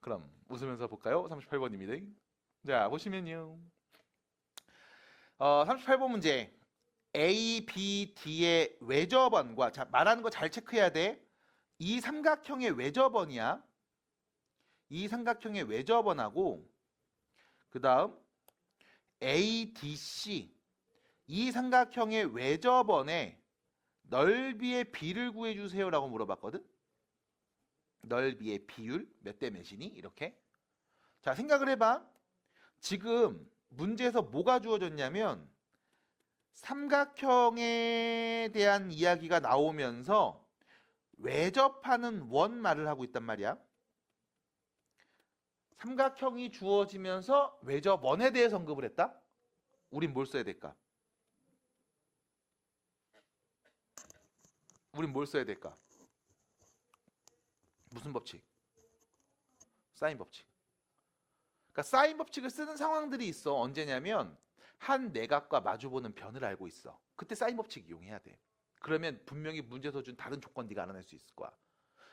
그럼 웃으면서 볼까요? 38번입니다. 자, 보시면요. 38번 문제. A, B, D의 외접원과, 자, 말하는 거 잘 체크해야 돼. 이 삼각형의 외접원이야. 이 삼각형의 외접원하고 그 다음 ADC, 이 삼각형의 외접원의 넓이의 비를 구해주세요 라고 물어봤거든. 넓이의 비율 몇 대 몇이니? 이렇게. 자, 생각을 해봐. 지금 문제에서 뭐가 주어졌냐면 삼각형에 대한 이야기가 나오면서 외접하는 원 말을 하고 있단 말이야. 삼각형이 주어지면서 외접원에 대해서 언급을 했다? 우린 뭘 써야 될까? 우린 뭘 써야 될까? 무슨 법칙? 사인 법칙. 그러니까 사인 법칙을 쓰는 상황들이 있어. 언제냐면 한 내각과 마주보는 변을 알고 있어. 그때 사인 법칙 이용해야 돼. 그러면 분명히 문제에서 준 다른 조건 네가 알아낼 수 있을 거야.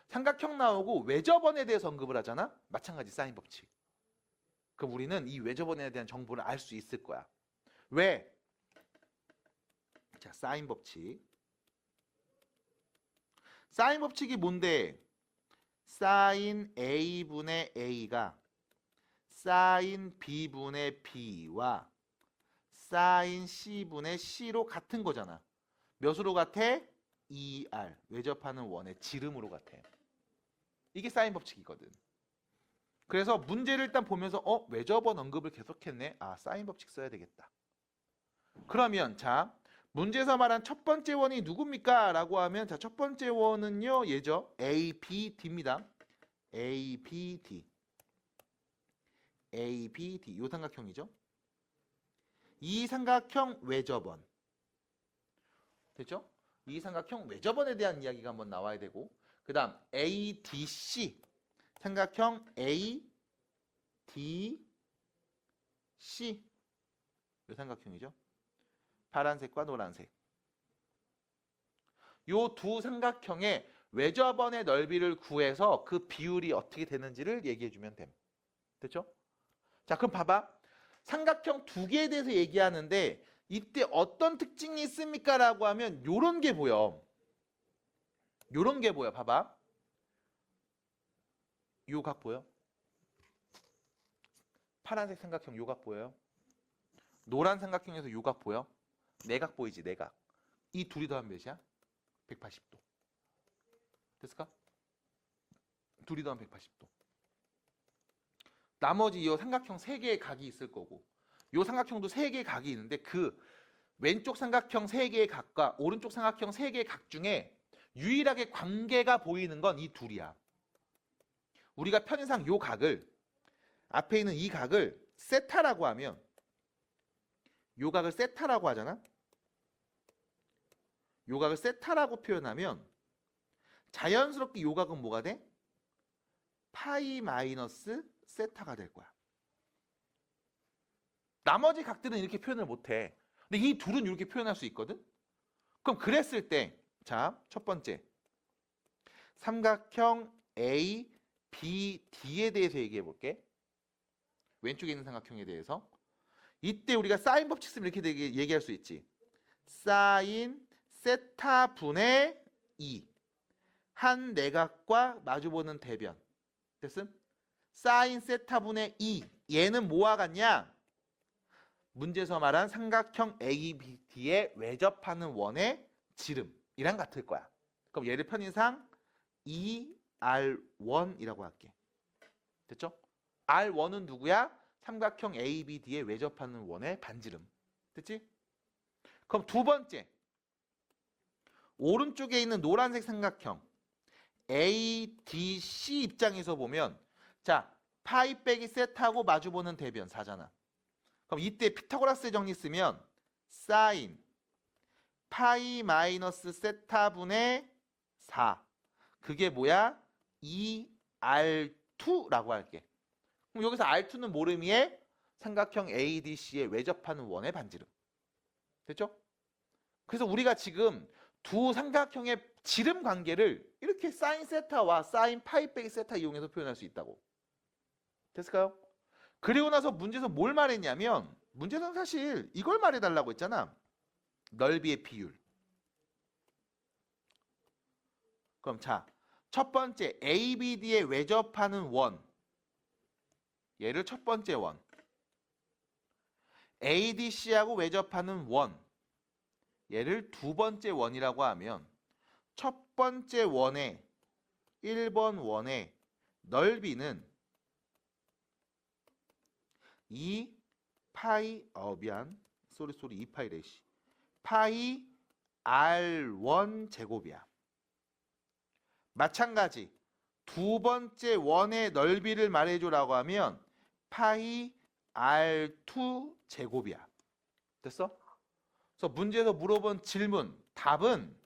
삼각형 나오고 외접원에 대해서 언급을 하잖아? 마찬가지 사인 법칙. 그럼 우리는 이 외접원에 대한 정보를 알 수 있을 거야. 왜? 자, 사인 법칙. 사인 법칙이 뭔데? 사인 A분의 A가 사인 B분의 B와 사인 C분의 C로 같은 거잖아. 몇으로 같아? 2R. 외접하는 원의 지름으로 같아. 이게 사인 법칙이거든. 그래서 문제를 일단 보면서 외접원 언급을 계속했네. 아, 사인 법칙 써야 되겠다. 그러면 자, 문제에서 말한 첫 번째 원이 누굽니까? 라고 하면 자, 첫 번째 원은요. 얘죠. ABD입니다. ABD. ABD. 요 삼각형이죠. 이 삼각형 외접원. 됐죠? 이 삼각형 외접원에 대한 이야기가 한번 나와야 되고 그 다음 ADC. 삼각형 ADC. 요 삼각형이죠. 파란색과 노란색. 요 두 삼각형의 외접원의 넓이를 구해서 그 비율이 어떻게 되는지를 얘기해 주면 됨. 됐죠? 자, 그럼 봐봐. 삼각형 두 개에 대해서 얘기하는데 이때 어떤 특징이 있습니까? 라고 하면 요런 게 보여. 요런 게 보여. 봐봐. 요 각 보여? 파란색 삼각형 요 각 보여요? 노란 삼각형에서 요 각 보여? 내각 보이지? 내각. 이 둘이 더하면 몇이야? 180도. 됐을까? 둘이 더하면 180도. 나머지 이 삼각형 3개의 각이 있을 거고 이 삼각형도 3개의 각이 있는데 그 왼쪽 삼각형 3개의 각과 오른쪽 삼각형 3개의 각 중에 유일하게 관계가 보이는 건 이 둘이야. 우리가 편의상 이 각을 앞에 있는 이 각을 세타라고 하면 이 각을 세타라고 하잖아. 이 각을 세타라고 표현하면 자연스럽게 이 각은 뭐가 돼? 파이 마이너스 세타가 될 거야. 나머지 각들은 이렇게 표현을 못해. 근데 이 둘은 이렇게 표현할 수 있거든. 그럼 그랬을 때 자, 첫 번째 삼각형 A, B, D에 대해서 얘기해 볼게. 왼쪽에 있는 삼각형에 대해서. 이때 우리가 사인 법칙 쓰면 이렇게 얘기할 수 있지. 사인 세타 분의 2. 한 내각과 마주보는 대변. 됐음? 사인 세타 분의 2. 얘는 뭐와 같냐? 문제에서 말한 삼각형 ABD에 외접하는 원의 지름이랑 같을 거야. 그럼 얘를 편의상 2R1이라고 할게. 됐죠? R1은 누구야? 삼각형 ABD에 외접하는 원의 반지름. 됐지? 그럼 두 번째. 오른쪽에 있는 노란색 삼각형 ADC 입장에서 보면 자, 파이 빼기 세타하고 마주보는 대변 4잖아. 그럼 이때 피타고라스 정리 쓰면 사인 파이 마이너스 세타분의 4. 그게 뭐야? 2R2라고 할게. 그럼 여기서 R2는 모름이에 삼각형 ADC에 외접하는 원의 반지름. 됐죠? 그래서 우리가 지금 두 삼각형의 지름 관계를 이렇게 사인 세타와 사인 파이 빼기 세타 이용해서 표현할 수 있다고. 됐을까요? 그리고 나서 문제에서 뭘 말했냐면 문제에서는 사실 이걸 말해달라고 했잖아. 넓이의 비율. 그럼 자, 첫 번째 ABD에 외접하는 원. 얘를 첫 번째 원. ADC하고 외접하는 원. 얘를 두 번째 원이라고 하면 첫 번째 원의 1번 원의 넓이는 2 파이 쏘리 2파이 레시 파이 R1 제곱이야. 마찬가지 두 번째 원의 넓이를 말해줘라고 하면 파이 R2 제곱이야. 됐어? 그래서 문제에서 물어본 질문 답은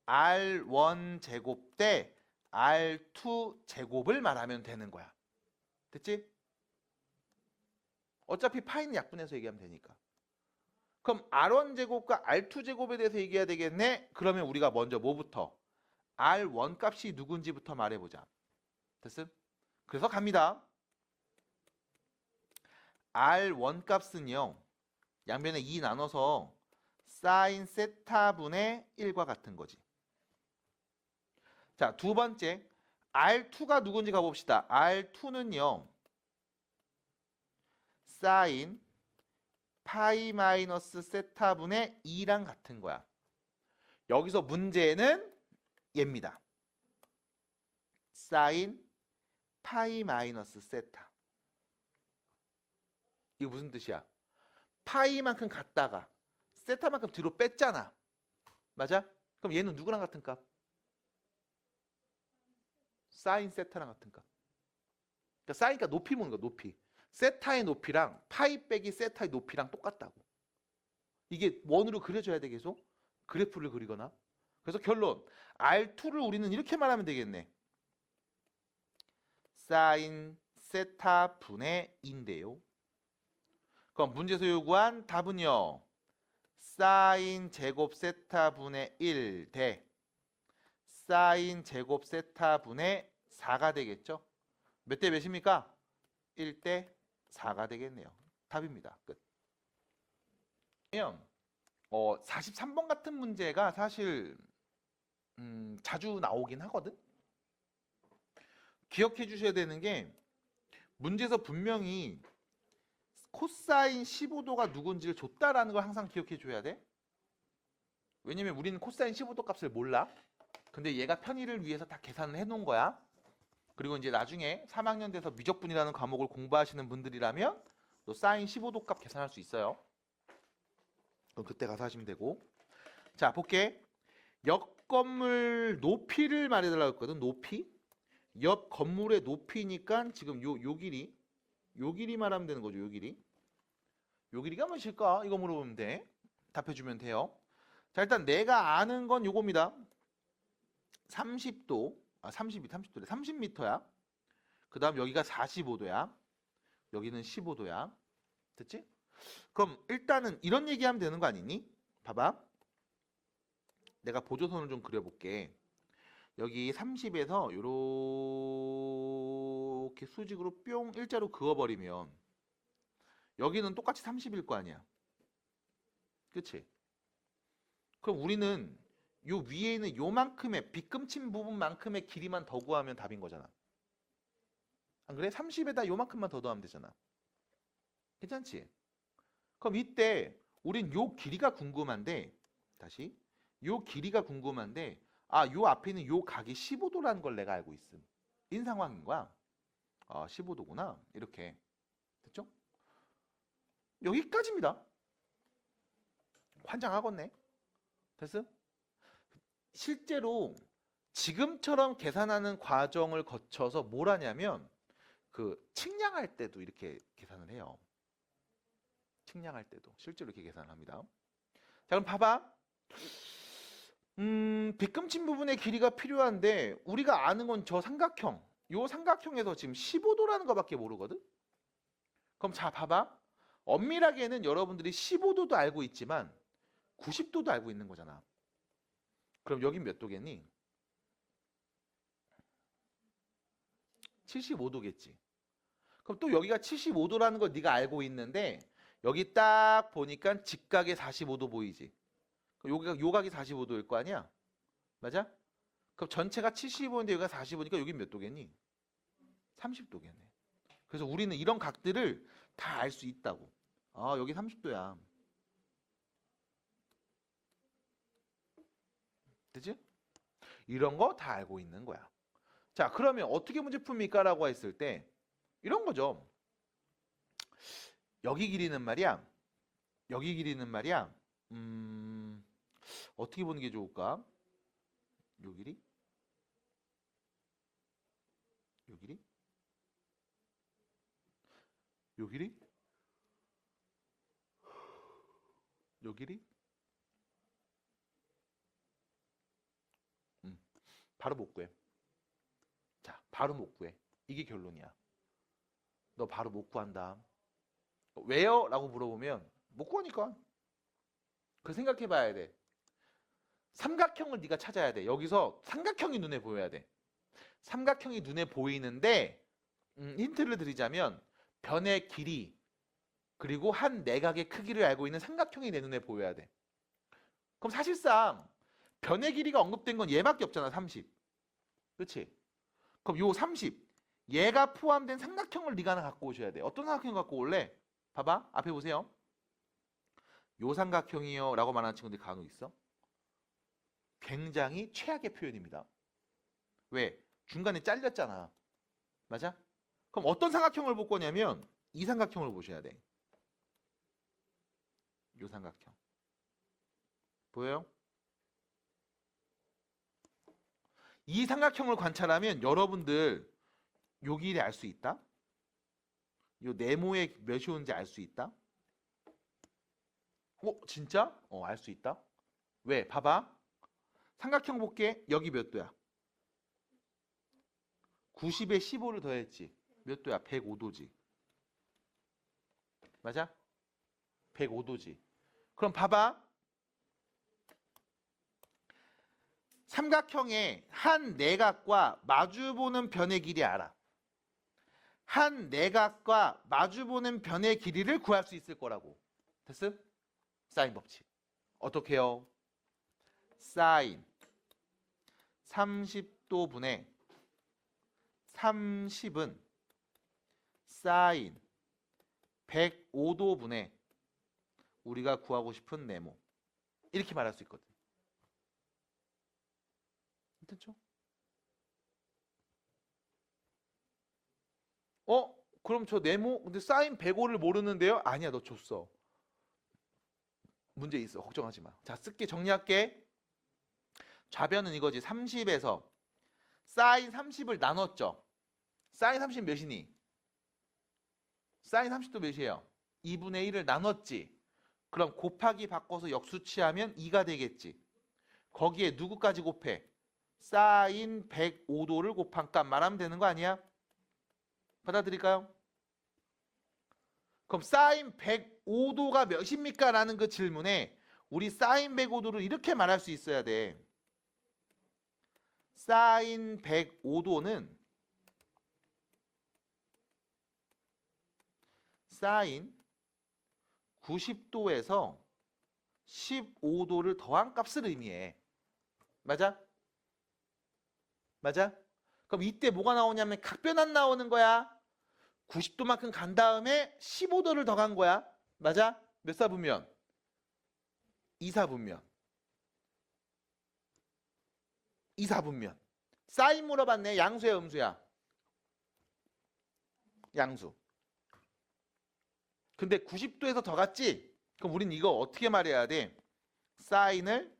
R1 제곱 대 R2 제곱을 말하면 되는 거야. 됐지? 어차피 파이는 약분해서 얘기하면 되니까. 그럼 R1 제곱과 R2 제곱에 대해서 얘기해야 되겠네? 그러면 우리가 먼저 뭐부터? R1 값이 누군지부터 말해보자. 됐음? 그래서 갑니다. R1 값은요. 양변에 2 나눠서 사인 세타분의 1과 같은 거지. 자, 두 번째 R2가 누군지 가봅시다. R2는요. 사인 파이 마이너스 세타분의 2랑 같은 거야. 여기서 문제는 얘입니다. 사인 파이 마이너스 세타. 이거 무슨 뜻이야? 파이만큼 갔다가 세타만큼 뒤로 뺐잖아. 맞아? 그럼 얘는 누구랑 같은 값? 사인 세타랑 같은 값. 그러니까 사인이니까 높이 보는 거야. 높이. 세타의 높이랑 파이 빼기 세타의 높이랑 똑같다고. 이게 원으로 그려줘야 돼. 계속 그래프를 그리거나. 그래서 결론 R2를 우리는 이렇게 말하면 되겠네. 사인 세타 분의 2인데요. 그럼 문제에서 요구한 답은요. 사인 제곱 세타 분의 1 대 사인 제곱 세타 분의 4가 되겠죠. 몇 대 몇입니까? 1대 4가 되겠네요. 답입니다. 끝. 43번 같은 문제가 사실 자주 나오긴 하거든. 기억해 주셔야 되는 게 문제에서 분명히 코사인 15도가 누군지를 줬다라는 걸 항상 기억해 줘야 돼. 왜냐면 우리는 코사인 15도 값을 몰라. 근데 얘가 편의를 위해서 다 계산을 해 놓은 거야. 그리고 이제 나중에 3학년 돼서 미적분이라는 과목을 공부하시는 분들이라면 또 사인 15도 값 계산할 수 있어요. 그럼 그때 가서 하시면 되고. 자, 볼게. 옆 건물 높이를 말해달라고 했거든. 높이. 옆 건물의 높이니까 지금 요 길이 말하면 되는 거죠. 요 길이가 몇일까? 이거 물어보면 돼. 답해주면 돼요. 자, 일단 내가 아는 건 요겁니다. 30도래. 30m야. 그 다음 여기가 45도야. 여기는 15도야. 됐지? 그럼 일단은 이런 얘기하면 되는 거 아니니? 봐봐. 내가 보조선을 좀 그려볼게. 여기 30에서 이렇게 수직으로 뿅 일자로 그어버리면 여기는 똑같이 30일 거 아니야. 그치? 그럼 우리는 요 위에 있는 요만큼의 빗금친 부분만큼의 길이만 더 구하면 답인 거잖아. 안 그래? 30에다 요만큼만 더 더하면 되잖아. 괜찮지? 그럼 이때 우린 요 길이가 궁금한데 다시 요 길이가 궁금한데 요 앞에 있는 요 각이 15도라는 걸 내가 알고 있음. 인 상황인 거야. 15도구나. 이렇게. 됐죠? 여기까지입니다. 환장하겠네. 됐어? 실제로 지금처럼 계산하는 과정을 거쳐서 뭘 하냐면 그 측량할 때도 이렇게 계산을 해요. 측량할 때도 실제로 이렇게 계산을 합니다. 자, 그럼 봐봐. 빗금친 부분의 길이가 필요한데 우리가 아는 건 저 삼각형. 요 삼각형에서 지금 15도라는 거밖에 모르거든. 그럼 자, 봐봐. 엄밀하게는 여러분들이 15도도 알고 있지만 90도도 알고 있는 거잖아. 그럼 여긴 몇 도겠니? 75도겠지. 그럼 또 여기가 75도라는 걸 네가 알고 있는데 여기 딱 보니까 직각에 45도 보이지. 그럼 여기가 요각이 45도일 거 아니야? 맞아? 그럼 전체가 75인데 여기가 45니까 여기 몇 도겠니? 30도겠네. 그래서 우리는 이런 각들을 다 알 수 있다고. 아, 여기 30도야. 그치? 이런 거 다 알고 있는 거야. 자, 그러면 어떻게 문제 풉니까? 라고 했을 때 이런 거죠. 여기 길이는 말이야. 여기 길이는 말이야. 어떻게 보는 게 좋을까? 요 길이? 요 길이? 요 길이? 요 길이? 바로 못 구해. 자, 바로 못 구해. 이게 결론이야. 너 바로 못 구한다. 왜요? 라고 물어보면 못 구하니까. 그 생각해 봐야 돼. 삼각형을 네가 찾아야 돼. 여기서 삼각형이 눈에 보여야 돼. 삼각형이 눈에 보이는데 힌트를 드리자면 변의 길이 그리고 한 내각의 크기를 알고 있는 삼각형이 내 눈에 보여야 돼. 그럼 사실상 변의 길이가 언급된 건 얘밖에 없잖아. 30. 그렇지? 그럼 요 30. 얘가 포함된 삼각형을 네가 하나 갖고 오셔야 돼. 어떤 삼각형 갖고 올래? 봐봐. 앞에 보세요. 요 삼각형이요 라고 말하는 친구들이 간혹 있어. 굉장히 최악의 표현입니다. 왜? 중간에 잘렸잖아. 맞아? 그럼 어떤 삼각형을 볼 거냐면 이 삼각형을 보셔야 돼. 요 삼각형. 보여요? 이 삼각형을 관찰하면 여러분들 요 길이 알 수 있다? 요 네모의 몇이 오는지 알 수 있다? 진짜? 알 수 있다? 왜? 봐봐. 삼각형 볼게. 여기 몇 도야? 90에 15를 더했지. 몇 도야? 105도지. 맞아? 105도지. 그럼 봐봐. 삼각형의 한 내각과 마주보는 변의 길이 알아. 한 내각과 마주보는 변의 길이를 구할 수 있을 거라고. 됐어? 사인 법칙. 어떻게 해요? 사인 30도 분의 30은 사인 105도 분의 우리가 구하고 싶은 네모. 이렇게 말할 수 있거든. 됐죠? 그럼 저 네모 근데 사인 105를 모르는데요? 아니야, 너 줬어. 문제 있어. 걱정하지 마. 자, 쓸게. 정리할게. 좌변은 이거지. 30에서 사인 30을 나눴죠. 사인 30 몇이니? 사인 30도 몇이에요? 2분의 1을 나눴지. 그럼 곱하기 바꿔서 역수치하면 2가 되겠지. 거기에 누구까지 곱해? 사인 105도를 곱한 값 말하면 되는 거 아니야? 받아들일까요? 그럼 사인 105도가 몇입니까? 라는 그 질문에 우리 사인 105도를 이렇게 말할 수 있어야 돼. 사인 105도는 사인 90도에서 15도를 더한 값을 의미해. 맞아? 맞아? 그럼 이때 뭐가 나오냐면 각변환 나오는 거야. 90도만큼 간 다음에 15도를 더 간 거야. 맞아? 몇 사분면? 2사분면. 2사분면. 사인 물어봤네. 양수야, 음수야? 양수. 근데 90도에서 더 갔지? 그럼 우린 이거 어떻게 말해야 돼? 사인을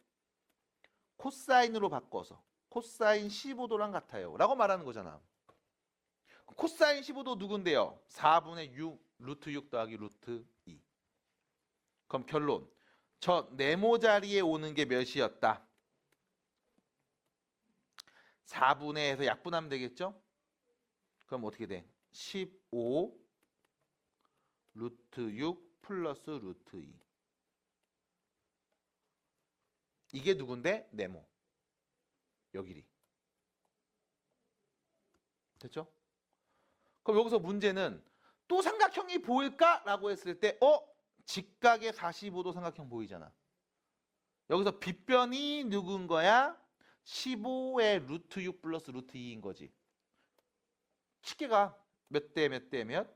코사인으로 바꿔서 코사인 15도랑 같아요 라고 말하는 거잖아. 코사인 15도 누군데요? 4분의 6 루트 6 더하기 루트 2. 그럼 결론. 저 네모 자리에 오는 게 몇이었다? 4분의 1에서 약분하면 되겠죠? 그럼 어떻게 돼? 15 루트 6 플러스 루트 2. 이게 누군데? 네모. 요 길이. 됐죠? 그럼 여기서 문제는 또 삼각형이 보일까라고 했을 때 직각의 45도 삼각형 보이잖아. 여기서 빗변이 누군 거야? 15의 루트 6 플러스 루트 2인 거지. 쉽게 가. 몇 대 몇 대 몇?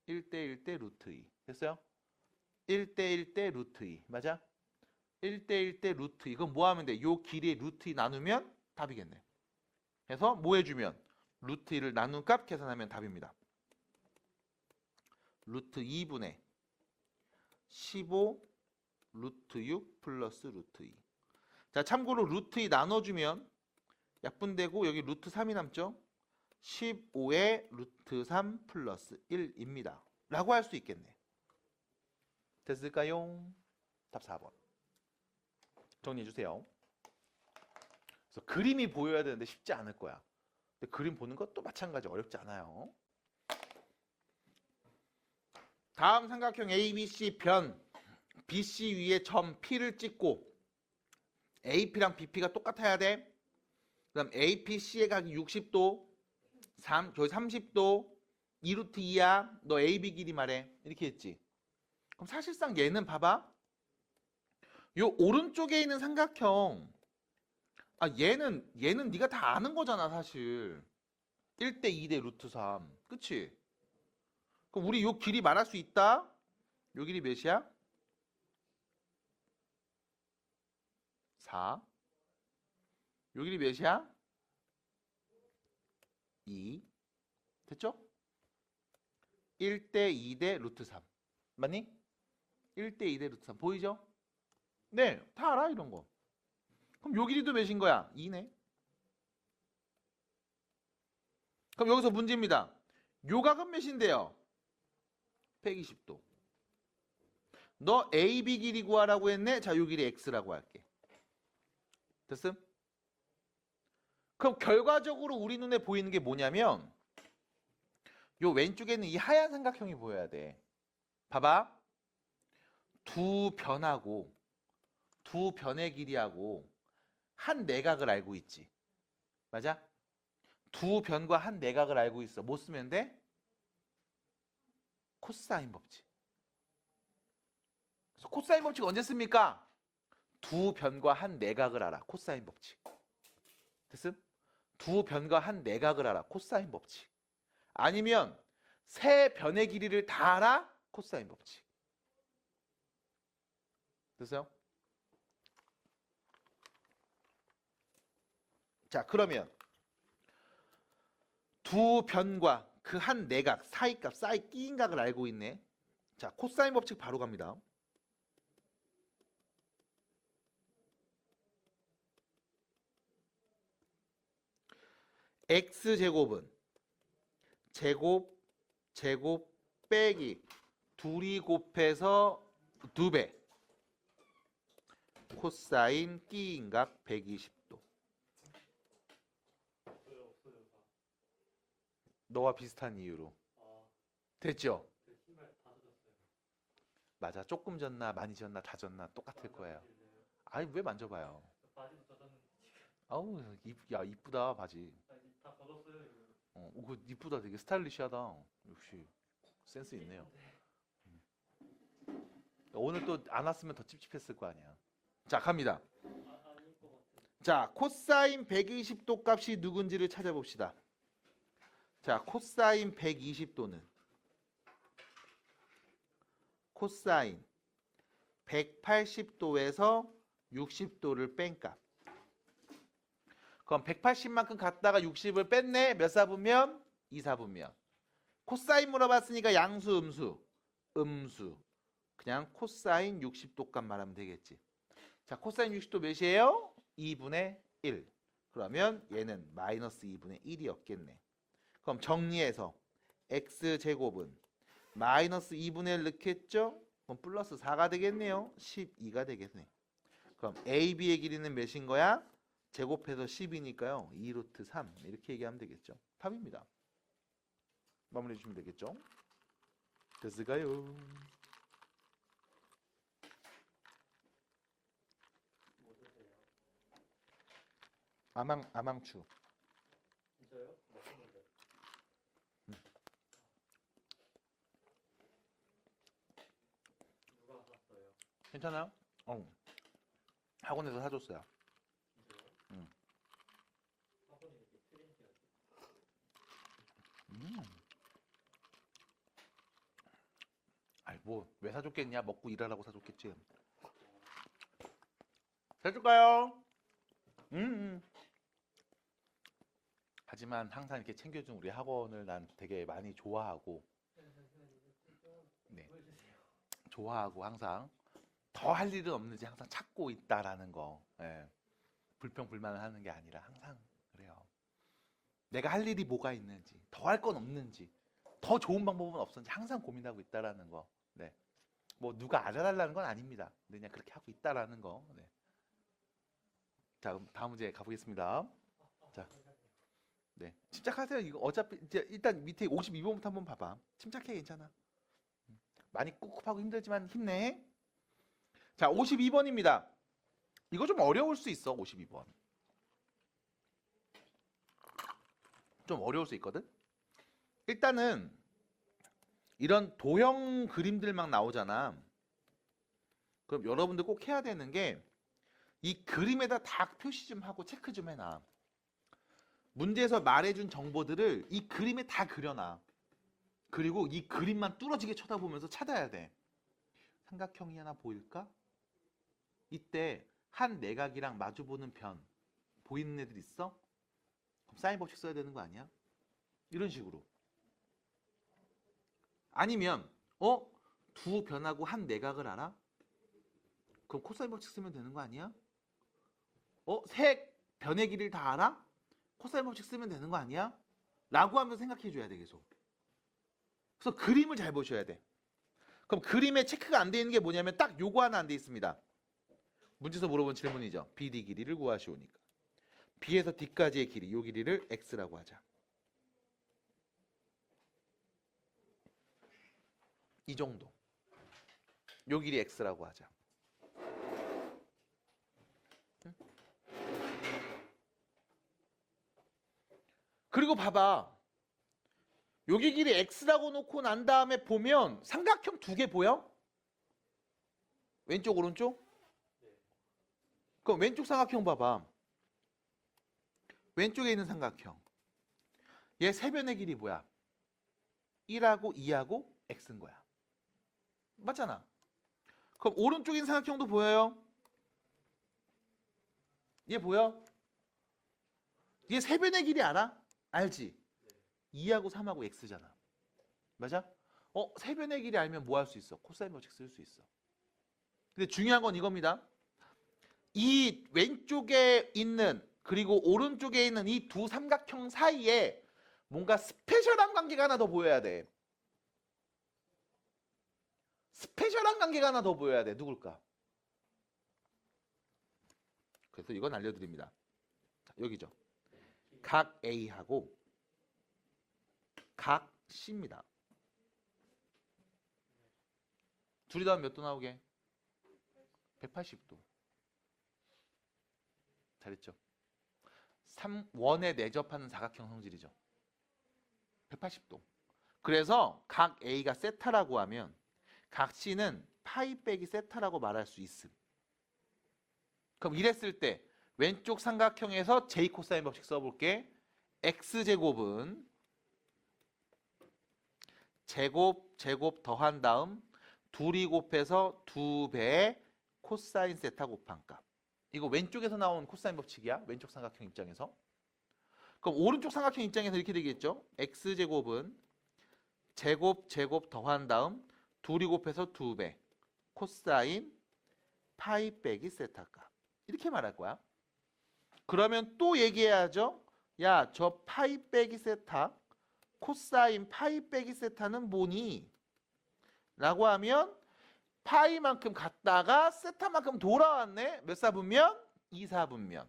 1대 1대 루트 2. 됐어요? 1대 1대 루트 2. 맞아? 1대 1대 루트 2. 그럼 뭐 하면 돼? 요 길이의 루트 2 나누면 답이겠네. 그래서 뭐 해주면? 루트 2를 나눈 값 계산하면 답입니다. 루트 2분의 15 루트 6 플러스 루트 2. 자, 참고로 루트 2 나눠주면 약분되고 여기 루트 3이 남죠? 15의 루트 3 플러스 1입니다. 라고 할 수 있겠네. 됐을까요? 답 4번. 정리해 주세요. 그래서 그림이 보여야 되는데 쉽지 않을 거야. 근데 그림 보는 것도 마찬가지 어렵지 않아요. 다음 삼각형 ABC 변 BC 위에 점 P를 찍고 AP랑 BP가 똑같아야 돼. 그 다음 APC의 각이 60도, 저기 30도, 2루트 2야. 너 AB 길이 말해. 이렇게 했지. 그럼 사실상 얘는 봐봐. 요 오른쪽에 있는 삼각형 얘는 네가 다 아는 거잖아 사실. 1대 2대 루트 3. 그치? 그럼 우리 요 길이 말할 수 있다? 요 길이 몇이야? 4. 요 길이 몇이야? 2. 됐죠? 1대 2대 루트 3. 맞니? 1대 2대 루트 3. 보이죠? 네, 다 알아 이런 거. 그럼 요 길이도 몇인 거야? 2네. 그럼 여기서 문제입니다. 요 각은 몇인데요? 120도. 너 AB 길이 구하라고 했네? 자, 요 길이 X라고 할게. 됐음? 그럼 결과적으로 우리 눈에 보이는 게 뭐냐면 요 왼쪽에 있는 이 하얀 삼각형이 보여야 돼. 봐봐. 두 변하고 두 변의 길이하고 한 내각을 알고 있지. 맞아? 두 변과 한 내각을 알고 있어. 뭐 쓰면 돼? 코사인 법칙. 그래서 코사인 법칙 언제 씁니까? 두 변과 한 내각을 알아. 코사인 법칙. 됐음? 두 변과 한 내각을 알아. 코사인 법칙. 아니면 세 변의 길이를 다 알아. 코사인 법칙. 됐어요? 자, 그러면 두 변과 그 한 내각, 사이값, 사이 끼인 각을 알고 있네. 자, 코사인 법칙 바로 갑니다. x제곱은 제곱 빼기 둘이 곱해서 2배 코사인 끼인 각 120도. 너와 비슷한 이유로. 됐죠? 맞아. 조금 졌나 많이 졌나 다 졌나 똑같을 거예요. 아니 왜 만져봐요. 아우 야 이쁘다 바지. 그거 이쁘다. 되게 스타일리시하다. 역시 센스 있네요. 오늘 또 안 왔으면 더 찝찝했을 거 아니야. 자, 갑니다. 자, 코사인 120도 값이 누군지를 찾아봅시다. 자, 코사인 120도는 코사인 180도에서 60도를 뺀 값. 그럼 180만큼 갔다가 60을 뺐네. 몇 사분면? 2사분면. 코사인 물어봤으니까 양수, 음수? 음수. 그냥 코사인 60도 값 말하면 되겠지. 자, 코사인 60도 몇이에요? 2분의 1. 그러면 얘는 마이너스 2분의 1이었겠네. 그럼 정리해서 x제곱은 마이너스 2분의 1 넣겠죠? 그럼 플러스 4가 되겠네요. 12가 되겠네. 그럼 AB의 길이는 몇인 거야? 제곱해서 10이니까요. 2루트 3 이렇게 얘기하면 되겠죠. 답입니다. 마무리해 주시면 되겠죠. 됐을까요? 아망추. 진짜요? 괜찮아요? 학원에서 사줬어요. 음. 아이 뭐 왜 사줬겠냐? 먹고 일하라고 사줬겠지. 사줄까요? 하지만 항상 이렇게 챙겨준 우리 학원을 난 되게 많이 좋아하고, 네, 좋아하고 항상 더 할 일은 없는지 항상 찾고 있다라는 거. 예. 불평불만을 하는 게 아니라 항상 그래요. 내가 할 일이 뭐가 있는지, 더 할 건 없는지, 더 좋은 방법은 없는지 항상 고민하고 있다라는 거. 네. 뭐 누가 알아달라는 건 아닙니다. 그냥 그렇게 하고 있다라는 거. 네. 자, 그럼 다음 문제 가보겠습니다. 자, 네, 침착하세요. 이거 어차피 이제 일단 밑에 52번부터 한번 봐봐. 침착해, 괜찮아. 많이 꿉꿉하고 힘들지만 힘내. 자, 52번입니다. 이거 좀 어려울 수 있어. 52번. 좀 어려울 수 있거든. 일단은 이런 도형 그림들 막 나오잖아. 그럼 여러분들 꼭 해야 되는 게 이 그림에다 다 표시 좀 하고 체크 좀 해놔. 문제에서 말해준 정보들을 이 그림에 다 그려놔. 그리고 이 그림만 뚫어지게 쳐다보면서 찾아야 돼. 삼각형이 하나 보일까? 이때 한 내각이랑 마주보는 변 보이는 애들 있어? 그럼 사인 법칙 써야 되는 거 아니야? 이런 식으로. 아니면 두 변하고 한 내각을 알아? 그럼 코사인 법칙 쓰면 되는 거 아니야? 세 변의 길이를 다 알아? 코사인 법칙 쓰면 되는 거 아니야? 라고 하면서 생각해 줘야 돼, 계속. 그래서 그림을 잘 보셔야 돼. 그럼 그림에 체크가 안 돼 있는 게 뭐냐면 딱 요거 하나 안 돼 있습니다. 문제에서 물어본 질문이죠. BD 길이를 구하시오니까. B에서 D까지의 길이, 요 길이를 X라고 하자. 이 정도. 요 길이 X라고 하자. 응? 그리고 봐봐. 여기 길이 X라고 놓고 난 다음에 보면 삼각형 두 개 보여? 왼쪽 오른쪽? 그럼 왼쪽 삼각형 봐봐. 왼쪽에 있는 삼각형. 얘 세 변의 길이 뭐야? 1하고 2하고 X인 거야. 맞잖아. 그럼 오른쪽에 있는 삼각형도 보여요? 얘 보여? 얘 세 변의 길이 알아? 알지? 2하고 3하고 X잖아. 맞아? 세 변의 길이 알면 뭐 할 수 있어? 코사인 법칙 쓸 수 있어. 근데 중요한 건 이겁니다. 이 왼쪽에 있는 그리고 오른쪽에 있는 이 두 삼각형 사이에 뭔가 스페셜한 관계가 하나 더 보여야 돼. 스페셜한 관계가 하나 더 보여야 돼. 누굴까? 그래서 이건 알려드립니다. 자, 여기죠. 각 A하고 각 C입니다. 둘이 더하면 몇 도 나오게? 180도. 잘했죠? 3원에 내접하는 사각형 성질이죠. 180도. 그래서 각 A가 세타라고 하면 각 C는 파이 빼기 세타라고 말할 수 있음. 그럼 이랬을 때 왼쪽 삼각형에서 J 코사인 법칙 써볼게. X제곱은 제곱 더한 다음 둘이 곱해서 2배 코사인 세타 곱한 값. 이거 왼쪽에서 나온 코사인 법칙이야. 왼쪽 삼각형 입장에서. 그럼 오른쪽 삼각형 입장에서 이렇게 되겠죠. X제곱은 제곱 더한 다음 둘이 곱해서 2배 코사인 파이 빼기 세타 값. 이렇게 말할 거야. 그러면 또 얘기해야죠. 야, 저 파이 빼기 세타 코사인 파이 빼기 세타는 뭐니? 라고 하면 파이만큼 갔다가 세타만큼 돌아왔네. 몇 사분면? 2사분면.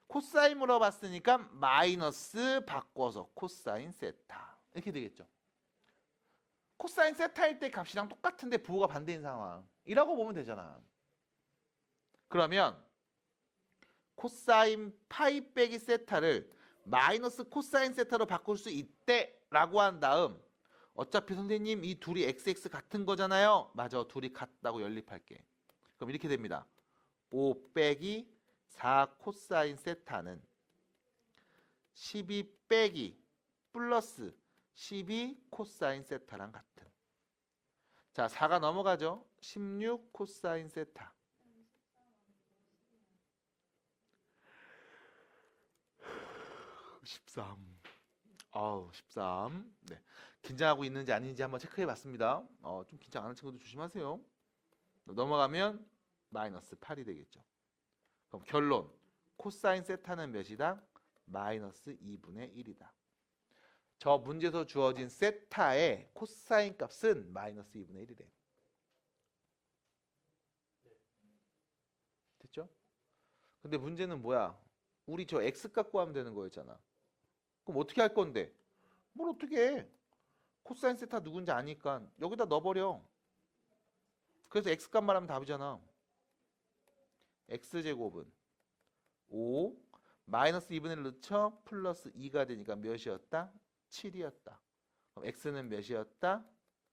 코사인 물어봤으니까 마이너스 바꿔서 코사인 세타. 이렇게 되겠죠. 코사인 세타일 때 값이랑 똑같은데 부호가 반대인 상황이라고 보면 되잖아. 그러면 코사인 파이 빼기 세타를 마이너스 코사인 세타로 바꿀 수 있대 라고 한 다음 어차피 선생님 이 둘이 XX 같은 거잖아요. 맞아, 둘이 같다고 연립할게. 그럼 이렇게 됩니다. 5 빼기 4 코사인 세타는 12 빼기 플러스 12 코사인 세타랑 같은. 자, 4가 넘어가죠. 16 코사인 세타. 13. 13. 네. 긴장하고 있는지 아닌지 한번 체크해 봤습니다. 좀 긴장 안 하는 친구들 조심하세요. 넘어가면 마이너스 8이 되겠죠. 그럼 결론. 코사인 세타는 몇이다? 마이너스 2분의 1이다. 저 문제에서 주어진 세타의 코사인 값은 마이너스 2분의 1이래. 됐죠? 근데 문제는 뭐야? 우리 저 x값 구하면 되는 거였잖아. 그럼 어떻게 할 건데? 뭘 어떻게 해? 코사인 세타 누군지 아니까 여기다 넣어버려. 그래서 x값만 하면 답이잖아. x제곱은 5 마이너스 2분의 1 넣죠? 플러스 2가 되니까 몇이었다? 7이었다. 그럼 x는 몇이었다?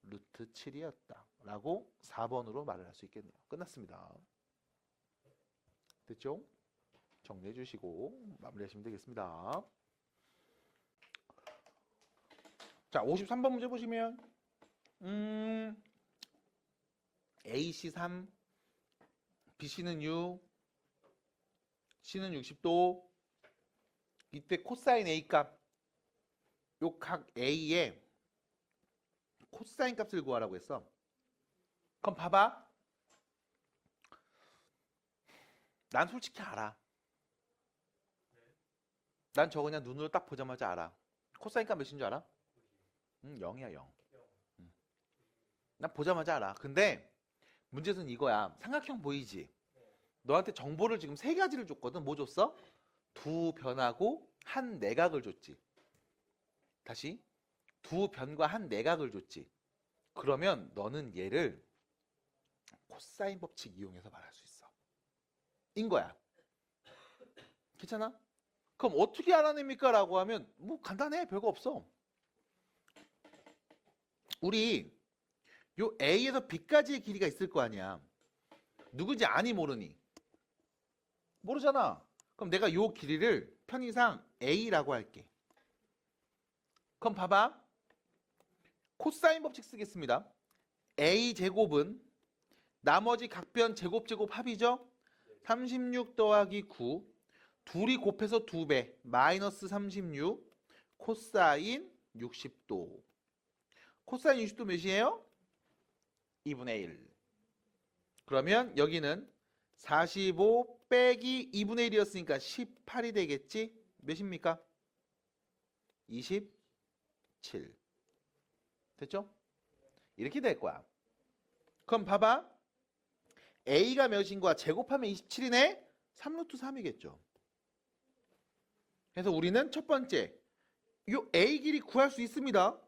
루트 7이었다. 라고 4번으로 말을 할 수 있겠네요. 끝났습니다. 됐죠? 정리해 주시고 마무리하시면 되겠습니다. 자, 53번 문제 보시면 AC 3, BC는 6, C는 60도. 이때 코사인 A 값, 요 각 A의 코사인 값을 구하라고 했어. 그럼 봐봐. 난 솔직히 알아. 난 저거 그냥 눈으로 딱 보자마자 알아. 코사인 값 몇인 줄 알아? 0이야 0. 난 보자마자 알아. 근데 문제는 이거야. 삼각형 보이지? 너한테 정보를 지금 세 가지를 줬거든. 뭐 줬어? 두 변하고 한 내각을 줬지. 다시 두 변과 한 내각을 줬지. 그러면 너는 얘를 코사인 법칙 이용해서 말할 수 있어. 인 거야. 괜찮아? 그럼 어떻게 알아냅니까? 라고 하면 뭐 간단해. 별거 없어. 우리 요 A에서 B까지의 길이가 있을 거 아니야. 누구지 아니 모르니? 모르잖아. 그럼 내가 요 길이를 편의상 A라고 할게. 그럼 봐봐. 코사인 법칙 쓰겠습니다. A제곱은 나머지 각변 제곱 합이죠? 36 더하기 9. 둘이 곱해서 2배. 마이너스 36 코사인 60도. 코사인 60도 몇이에요? 2분의 1. 그러면 여기는 45 빼기 2분의 1이었으니까 18이 되겠지? 몇입니까? 27. 됐죠? 이렇게 될 거야. 그럼 봐봐. A가 몇인 거야? 제곱하면 27이네? 3루트 3이겠죠. 그래서 우리는 첫 번째, 이 A 길이 구할 수 있습니다.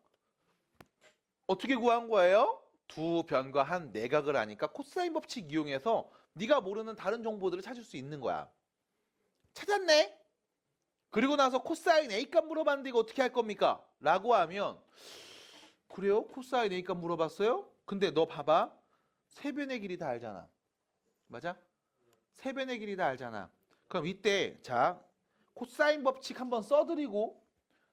어떻게 구한 거예요? 두 변과 한 내각을 하니까 코사인 법칙 이용해서 네가 모르는 다른 정보들을 찾을 수 있는 거야. 찾았네? 그리고 나서 코사인 A값 물어봤는데 이거 어떻게 할 겁니까? 라고 하면 그래요? 코사인 A값 물어봤어요? 근데 너 봐봐. 세변의 길이 다 알잖아. 맞아? 세변의 길이 다 알잖아. 그럼 이때 자 코사인 법칙 한번 써드리고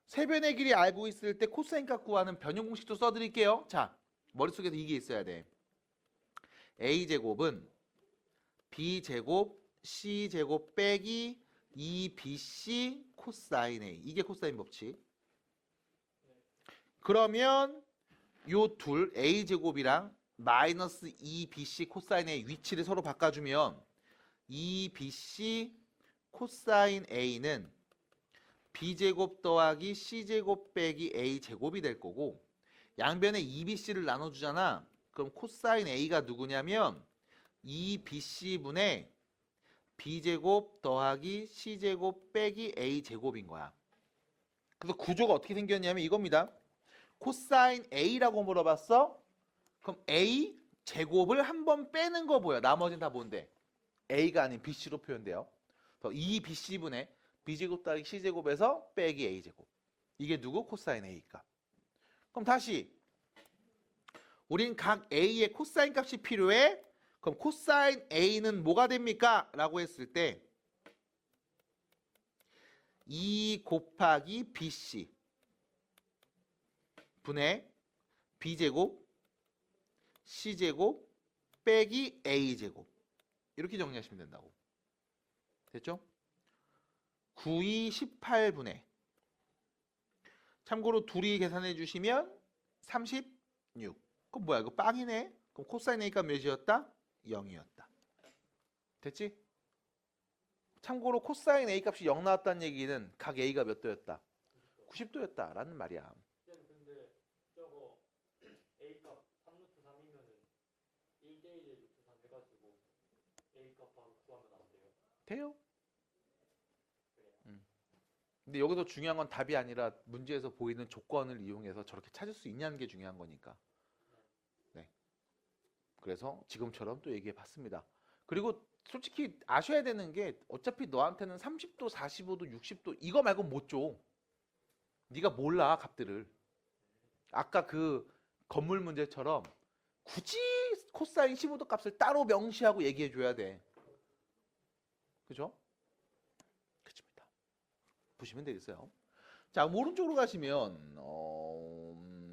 세변의 길이 알고 있을 때 코사인 값 구하는 변형 공식도 써드릴게요. 자 머릿속에서 이게 있어야 돼. A제곱은 B제곱 C제곱 빼기 2BC 코사인 A. 이게 코사인 법칙. 그러면 요 둘 A제곱이랑 마이너스 2BC 코사인 A 위치를 서로 바꿔주면 2BC 코사인 A는 B제곱 더하기 C제곱 빼기 A제곱이 될 거고 양변에 2BC를 나눠주잖아. 그럼 코사인 A가 누구냐면 2BC분의 B제곱 더하기 C제곱 빼기 A제곱인 거야. 그래서 구조가 어떻게 생겼냐면 이겁니다. 코사인 A라고 물어봤어? 그럼 A 제곱을 한 번 빼는 거 보여. 나머지는 다 뭔데? A가 아닌 BC로 표현돼요. 2BC분의 B제곱 더하기 C제곱에서 빼기 A제곱. 이게 누구? 코사인 A값. 그럼 다시 우린 각 A의 코사인 값이 필요해. 그럼 그럼 코사인 A는 뭐가 됩니까? 라고 했을 때 2 곱하기 BC 분의 B제곱 C제곱 빼기 A제곱 이렇게 정리하시면 된다고. 됐죠? 9이 18분의 참고로 둘이 계산해 주시면 36. 그럼 뭐야? 이거 빵이네. 그럼 코사인 A가 몇이었다? 0이었다. 됐지? 참고로 코사인 A 값이 0 나왔다는 얘기는 각 A가 몇 도였다? 90도였다 라는 말이야. 근데 저거 A값 3루트 3이면은 1대1에 루트 3 해가지고 A값 바로 구하면 안 돼요? 돼요. 근데 여기서 중요한 건 답이 아니라 문제에서 보이는 조건을 이용해서 저렇게 찾을 수 있냐는 게 중요한 거니까. 네. 그래서 지금처럼 또 얘기해 봤습니다. 그리고 솔직히 아셔야 되는 게 어차피 너한테는 30도, 45도, 60도 이거 말고 못 줘. 네가 몰라 값들을. 아까 그 건물 문제처럼 굳이 코사인 15도 값을 따로 명시하고 얘기해 줘야 돼. 그죠? 그렇습니다. 보시면 되겠어요. 자, 오른쪽으로 가시면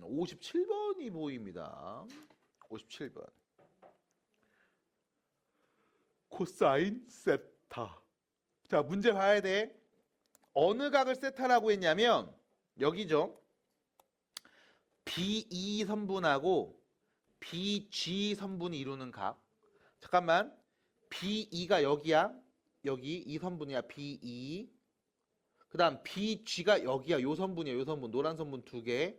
57번이 보입니다. 57번. 코사인 세타. 자, 문제 봐야 돼. 어느 각을 세타라고 했냐면 여기죠. BE 선분하고 BG 선분이 이루는 각. 잠깐만. BE가 여기야. 여기 이 선분이야. BE. 그 다음 BG가 여기야. 요 선분이야. 요 선분. 노란 선분 두 개.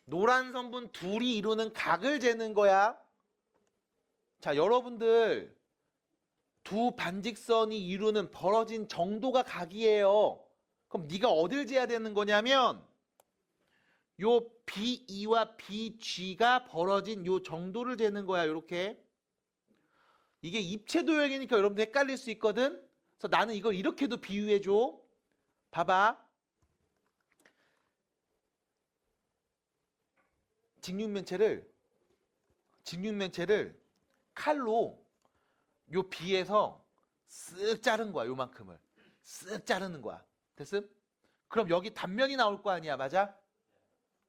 노란 선분 둘이 이루는 각을 재는 거야. 자, 여러분들 두 반직선이 이루는 벌어진 정도가 각이에요. 그럼 네가 어딜 재야 되는 거냐면 요 BE와 BG가 벌어진 요 정도를 재는 거야. 요렇게. 이게 입체도형이니까 여러분들 헷갈릴 수 있거든. 그래서 나는 이걸 이렇게도 비유해 줘. 봐봐. 직육면체를 칼로 요 B에서 쓱 자른 거야. 요만큼을 쓱 자르는 거야. 됐음? 그럼 여기 단면이 나올 거 아니야. 맞아?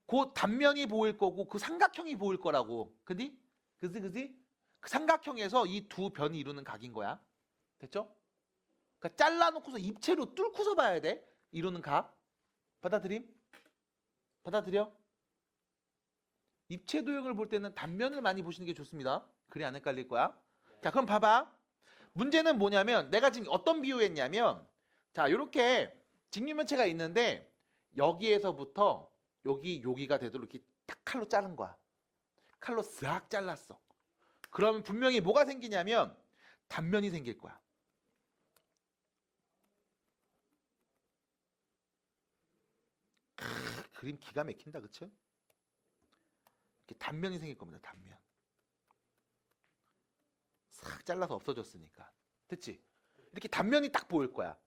그 단면이 보일 거고 그 삼각형이 보일 거라고. 그지? 그지? 그 삼각형에서 이 두 변이 이루는 각인 거야. 됐죠? 그러니까 잘라놓고서 입체로 뚫고서 봐야 돼. 이루는 각. 받아들임? 받아들여? 입체 도형을 볼 때는 단면을 많이 보시는 게 좋습니다. 그래 안 헷갈릴 거야. 자, 그럼 봐봐. 문제는 뭐냐면 내가 지금 어떤 비유했냐면 자, 요렇게 직육면체가 있는데 여기에서부터 여기가 되도록 이렇게 딱 칼로 자른 거야. 칼로 싹 잘랐어. 그러면 분명히 뭐가 생기냐면 단면이 생길 거야. 그림 기가 막힌다. 그쵸? 이렇게 단면이 생길 겁니다. 단면. 싹 잘라서 없어졌으니까. 됐지? 이렇게 단면이 딱 보일 거야.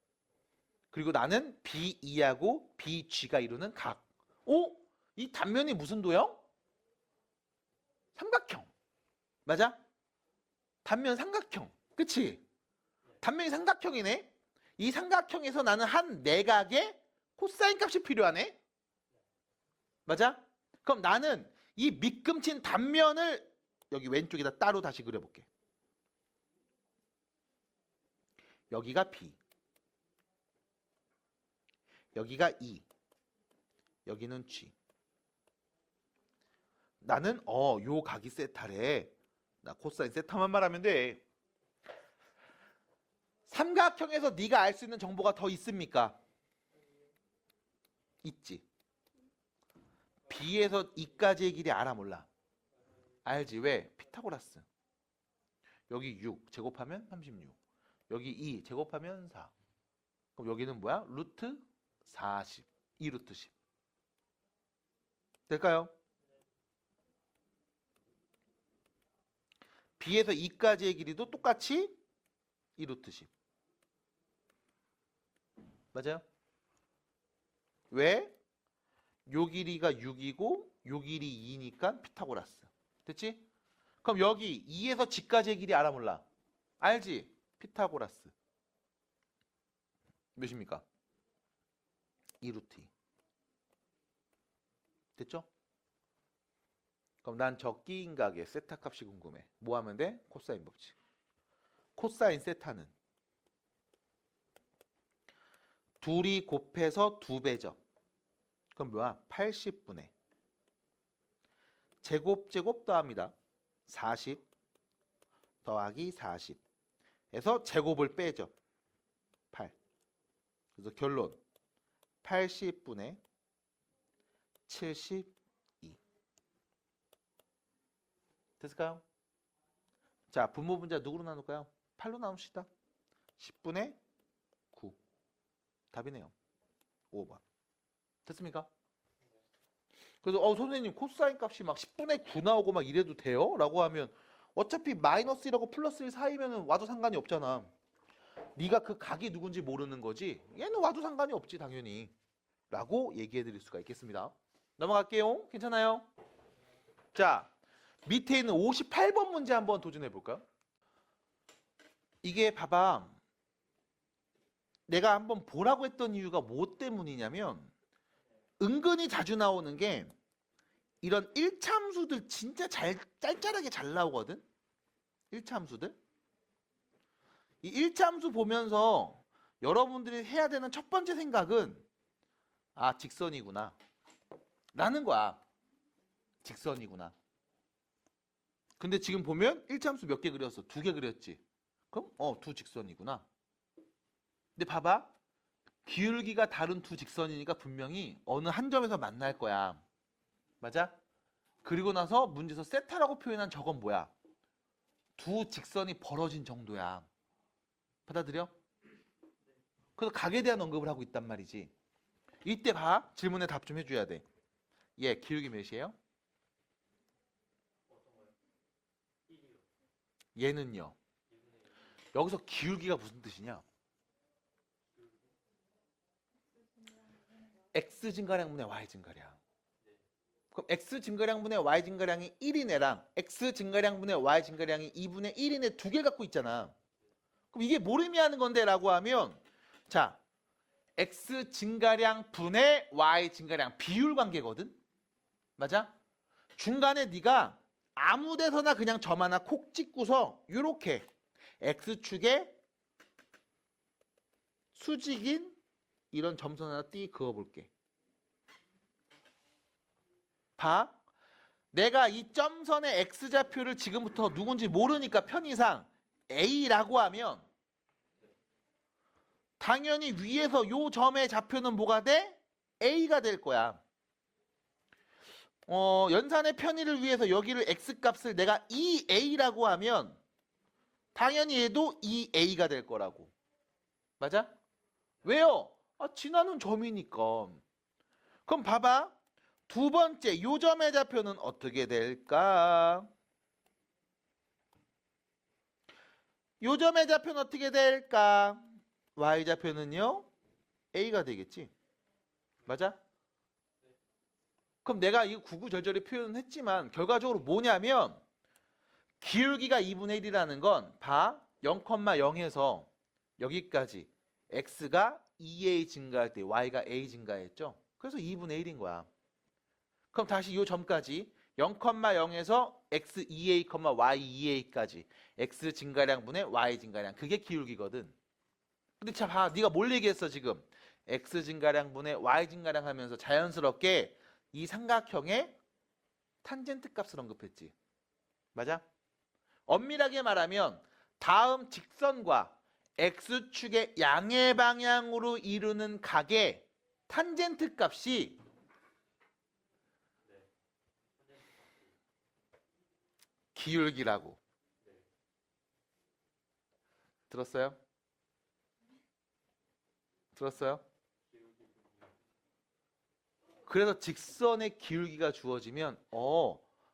그리고 나는 BE하고 BG가 이루는 각. 오? 이 단면이 무슨 도형? 삼각형. 맞아? 단면 삼각형. 그치? 단면이 삼각형이네? 이 삼각형에서 나는 한 내각의 코사인 값이 필요하네? 맞아? 그럼 나는 이 밑금친 단면을 여기 왼쪽에다 따로 다시 그려볼게. 여기가 B. 여기가 E. 여기는 G. 나는 요 각이 세타래. 나 코사인 세타만 말하면 돼. 삼각형에서 네가 알 수 있는 정보가 더 있습니까? 있지. B에서 E까지의 길이 알아 몰라? 알지. 왜? 피타고라스. 여기 6 제곱하면 36. 여기 2 제곱하면 4. 그럼 여기는 뭐야? 루트 40. 2루트 10. 될까요? B에서 E까지의 길이도 똑같이 2루트 10. 맞아요? 왜? 요 길이가 6이고 요 길이 2니까 피타고라스. 됐지? 그럼 여기 2에서 g까지의 길이 알아 몰라? 알지? 피타고라스. 몇입니까? 2루트 2. 됐죠? 그럼 난 적기인각의 세타 값이 궁금해. 뭐 하면 돼? 코사인 법칙. 코사인 세타는 둘이 곱해서 2배죠. 그럼 뭐야? 80분의 제곱 더합니다. 40 더하기 40 해서 제곱을 빼죠. 8. 그래서 결론 80분의 72. 됐을까요? 자, 분모 분자 누구로 나눌까요? 8로 나눕시다. 10분의 9. 답이네요. 5번. 됐습니까? 그래서 선생님 코사인 값이 막 10분의 9 나오고 막 이래도 돼요? 라고 하면 어차피 마이너스 1하고 플러스 1 사이면 와도 상관이 없잖아. 네가 그 각이 누군지 모르는 거지 얘는 와도 상관이 없지 당연히 라고 얘기해 드릴 수가 있겠습니다. 넘어갈게요. 괜찮아요? 자, 밑에 있는 58번 문제 한번 도전해 볼까요? 이게 봐봐, 내가 한번 보라고 했던 이유가 뭐 때문이냐면 은근히 자주 나오는 게 이런 1차함수들 진짜 짤짤하게 잘 나오거든. 1차함수들. 이 1차함수 보면서 여러분들이 해야 되는 첫 번째 생각은 아, 직선이구나 라는 거야. 직선이구나. 근데 지금 보면 1차함수 몇 개 그렸어? 2개 그렸지. 그럼 두 직선이구나. 근데 봐봐, 기울기가 다른 두 직선이니까 분명히 어느 한 점에서 만날 거야. 맞아? 그리고 나서 문제에서 세타라고 표현한 저건 뭐야? 두 직선이 벌어진 정도야. 받아들여? 그래서 각에 대한 언급을 하고 있단 말이지. 이때 봐, 질문에 답 좀 해줘야 돼. 얘 기울기 몇이에요? 얘는요. 여기서 기울기가 무슨 뜻이냐? x 증가량분의 y 증가량. 그럼 x 증가량분의 y 증가량이 1인 애랑 x 증가량분의 y 증가량이 2분의 1인 애 두 개 갖고 있잖아. 그럼 이게 뭘 의미하는 건데 라고 하면 자, x 증가량 분의 y 증가량 비율 관계거든. 맞아? 중간에 네가 아무 데서나 그냥 점 하나 콕 찍고서 요렇게 x축에 수직인 이런 점선 하나 띠 그어볼게. 봐. 내가 이 점선의 x좌표를 지금부터 누군지 모르니까 편의상 a라고 하면 당연히 위에서 요 점의 좌표는 뭐가 돼? a가 될 거야. 연산의 편의를 위해서 여기를 x값을 내가 2a라고 하면 당연히 얘도 2a가 될 거라고. 맞아? 왜요? 지나는 점이니까. 그럼 봐봐. 두 번째 요 점의 좌표는 어떻게 될까? 요 점의 좌표는 어떻게 될까? y좌표는요? a가 되겠지. 맞아? 그럼 내가 이 구구절절히 표현은 했지만 결과적으로 뭐냐면 기울기가 2분의 1이라는 건 봐. 0,0에서 여기까지 x가 2a 증가할 때 y가 a 증가했죠. 그래서 2분의 1인 거야. 그럼 다시 이 점까지 0,0에서 x 2a, y 2a까지 x 증가량 분의 y 증가량 그게 기울기거든. 근데 자 봐, 네가 뭘 얘기했어 지금? x 증가량 분의 y 증가량 하면서 자연스럽게 이 삼각형의 탄젠트 값을 언급했지. 맞아? 엄밀하게 말하면 다음 직선과 x축의 양의 방향으로 이루는 각의 탄젠트 값이 기울기라고. 들었어요? 들었어요? 그래서 직선의 기울기가 주어지면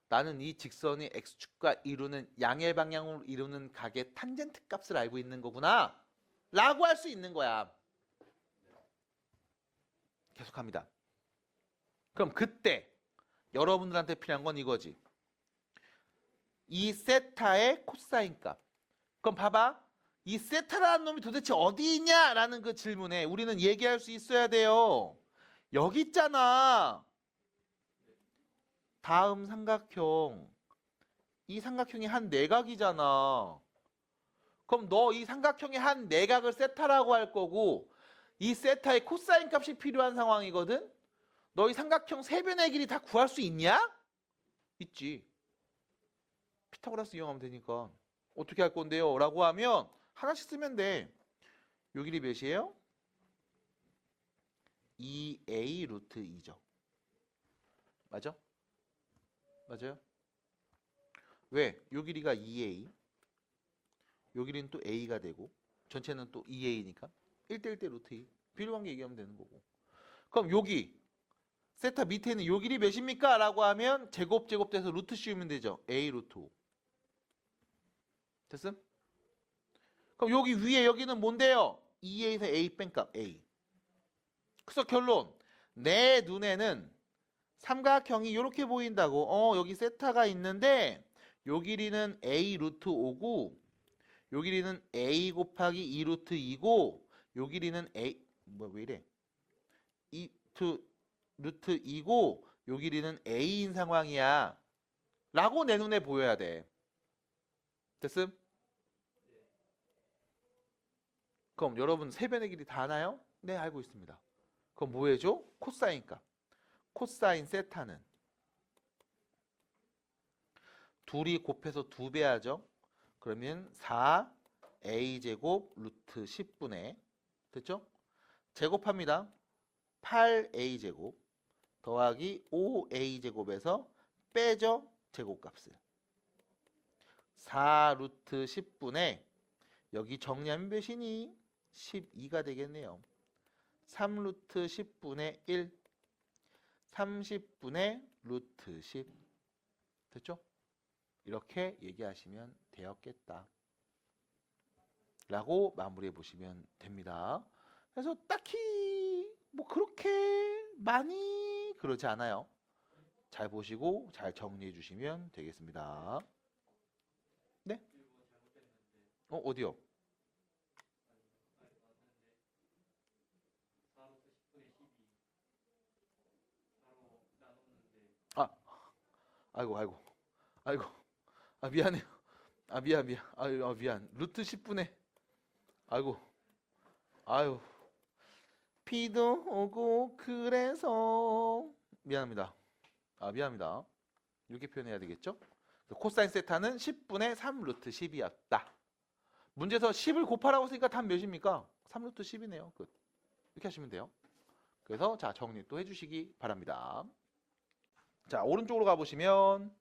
나는 이 직선이 x축과 이루는 양의 방향으로 이루는 각의 탄젠트 값을 알고 있는 거구나 라고 할 수 있는 거야. 계속합니다. 그럼 그때 여러분들한테 필요한 건 이거지. 이 세타의 코사인 값. 그럼 봐봐. 이 세타라는 놈이 도대체 어디 있냐라는 그 질문에 우리는 얘기할 수 있어야 돼요. 여기 있잖아. 다음 삼각형. 이 삼각형이 한 내각이잖아. 그럼 너 이 삼각형의 한 내각을 세타라고 할 거고 이 세타의 코사인 값이 필요한 상황이거든. 너 이 삼각형 세 변의 길이 다 구할 수 있냐? 있지. 피타고라스 이용하면 되니까. 어떻게 할 건데요? 라고 하면 하나씩 쓰면 돼. 요 길이 몇이에요? 2a 루트 2죠. 맞아? 맞아요? 왜? 요 길이가 2a. 요 길이는 또 a가 되고 전체는 또 2a니까 1대 1대 루트 2. 비례관계 얘기하면 되는 거고. 그럼 여기 세타 밑에는 요 길이 몇입니까? 라고 하면 제곱 돼서 루트 씌우면 되죠. a 루트 5. 됐음? 그럼 여기 위에 여기는 뭔데요? 2a에서 a 뺀 값 a. 그래서 결론. 내 눈에는 삼각형이 이렇게 보인다고. 여기 세타가 있는데 요 길이는 a 루트 5고 요 길이는 a 곱하기 2 루트 2고 요 길이는 a 왜 이래? 2 루트 2고 요 길이는 a인 상황이야. 라고 내 눈에 보여야 돼. 됐음? 그럼 여러분 세 변의 길이 다 아나요? 네, 알고 있습니다. 그럼 뭐 해줘? 코사인 값. 코사인 세타는 둘이 곱해서 2배 하죠. 그러면 4a제곱 루트 10분의 됐죠? 제곱합니다. 8a제곱 더하기 5a제곱에서 빼죠. 제곱값을. 4 루트 10분의 여기 정리하면 몇이니? 12가 되겠네요. 3 루트 10분의 1 30분의 루트 10 됐죠? 이렇게 얘기하시면 되었겠다 라고 마무리해 보시면 됩니다. 그래서 딱히 뭐 그렇게 많이 그러지 않아요. 잘 보시고 잘 정리해 주시면 되겠습니다. 네? 어디요? 아, 아이고. 아, 미안해요. 아, 미안. 아유, 미안. 루트 10분의 아유. 비도 오고 그래서 미안합니다. 미안합니다. 이렇게 표현해야 되겠죠? 코사인 세타는 10분의 3 루트 10이었다. 문제에서 10을 곱하라고 했으니까 답 몇입니까? 3 루트 10이네요. 끝. 이렇게 하시면 돼요. 그래서 자, 정리 또 해주시기 바랍니다. 자, 오른쪽으로 가보시면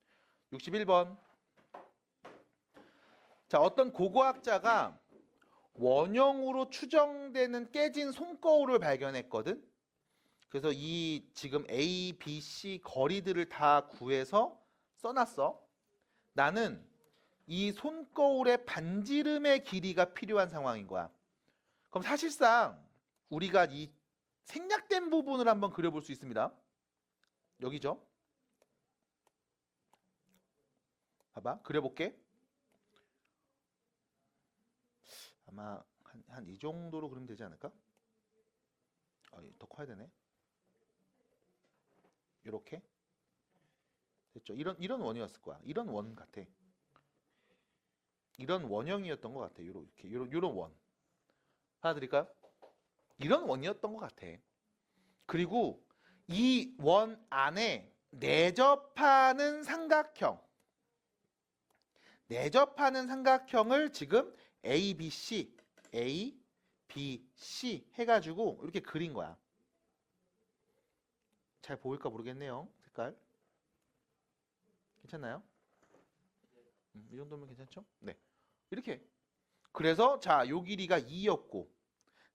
61번. 자, 어떤 고고학자가 원형으로 추정되는 깨진 손거울을 발견했거든. 그래서 이 지금 A, B, C 거리들을 다 구해서 써놨어. 나는 이 손거울의 반지름의 길이가 필요한 상황인 거야. 그럼 사실상 우리가 이 생략된 부분을 한번 그려볼 수 있습니다. 여기죠. 봐봐, 그려볼게. 아마 한 이 정도로 그리면 되지 않을까? 더 커야 되네. 이렇게 됐죠. 이런 원이었을 거야. 이런 원 같아. 이런 원형이었던 것 같아. 이런 원. 하나 드릴까요? 이런 원이었던 것 같아. 그리고 이 원 안에 내접하는 삼각형을 지금 A, B, C 해가지고 이렇게 그린 거야. 잘 보일까 모르겠네요. 색깔. 괜찮나요? 이 정도면 괜찮죠? 네. 이렇게. 그래서 자, 요 길이가 2였고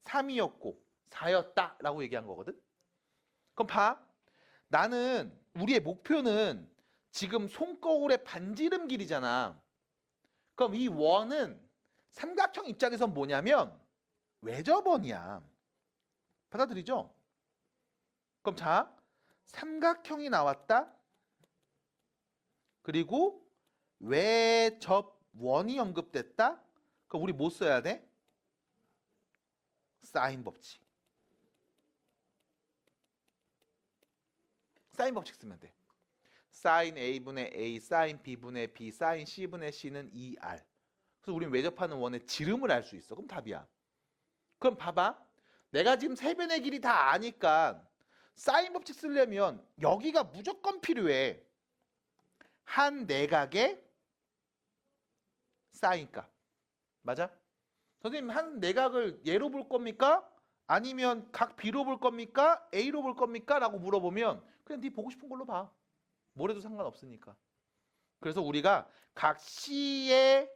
3이었고 4였다 라고 얘기한 거거든. 그럼 봐. 나는 우리의 목표는 지금 손거울의 반지름 길이잖아. 그럼 이 원은 삼각형 입장에선 뭐냐면 외접원이야. 받아들이죠? 그럼 자, 삼각형이 나왔다. 그리고 외접원이 언급됐다? 그럼 우리 뭐 써야 돼? 사인 법칙. 사인 법칙 쓰면 돼. 사인 A분의 A, 사인 B분의 B, 사인 C분의 C는 2R. 그래서 우리는 외접하는 원의 지름을 알 수 있어. 그럼 답이야. 그럼 봐봐. 내가 지금 세 변의 길이 다 아니까 사인 법칙 쓰려면 여기가 무조건 필요해. 한 내각의 사인값. 맞아? 선생님 한 내각을 예로 볼 겁니까? 아니면 각 B로 볼 겁니까? A로 볼 겁니까? 라고 물어보면 그냥 네 보고 싶은 걸로 봐. 뭐래도 상관없으니까. 그래서 우리가 각 C의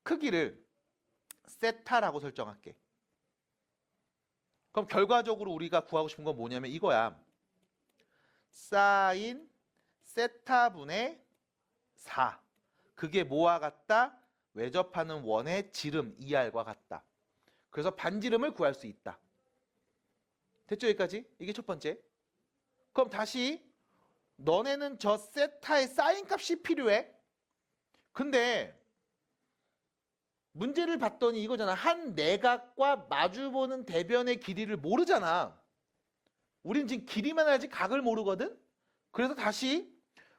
크기를 세타라고 설정할게. 그럼 결과적으로 우리가 구하고 싶은 건 뭐냐면 이거야. 사인 세타분의 4. 그게 뭐와 같다? 외접하는 원의 지름 2R과 같다. 그래서 반지름을 구할 수 있다. 됐죠? 여기까지? 이게 첫 번째. 그럼 다시 너네는 저 세타의 사인 값이 필요해. 근데 문제를 봤더니 이거잖아. 한 내각과 마주보는 대변의 길이를 모르잖아. 우린 지금 길이만 알지 각을 모르거든. 그래서 다시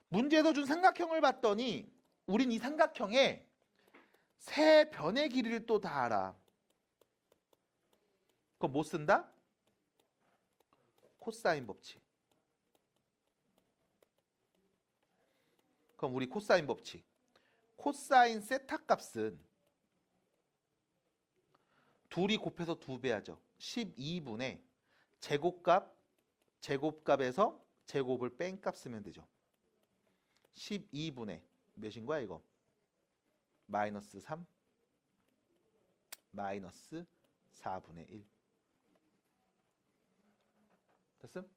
문제에서 준 삼각형을 봤더니 우린 이 삼각형에 세 변의 길이를 또 다 알아. 그럼 뭐 쓴다? 코사인 법칙. 그럼 우리 코사인 법칙. 코사인 세타 값은 둘이 곱해서 2배 하죠. 12분의 제곱값에서 제곱을 뺀 값 쓰면 되죠. 12분의 몇인 거야 이거? 마이너스 3 마이너스 4분의 1. 됐음?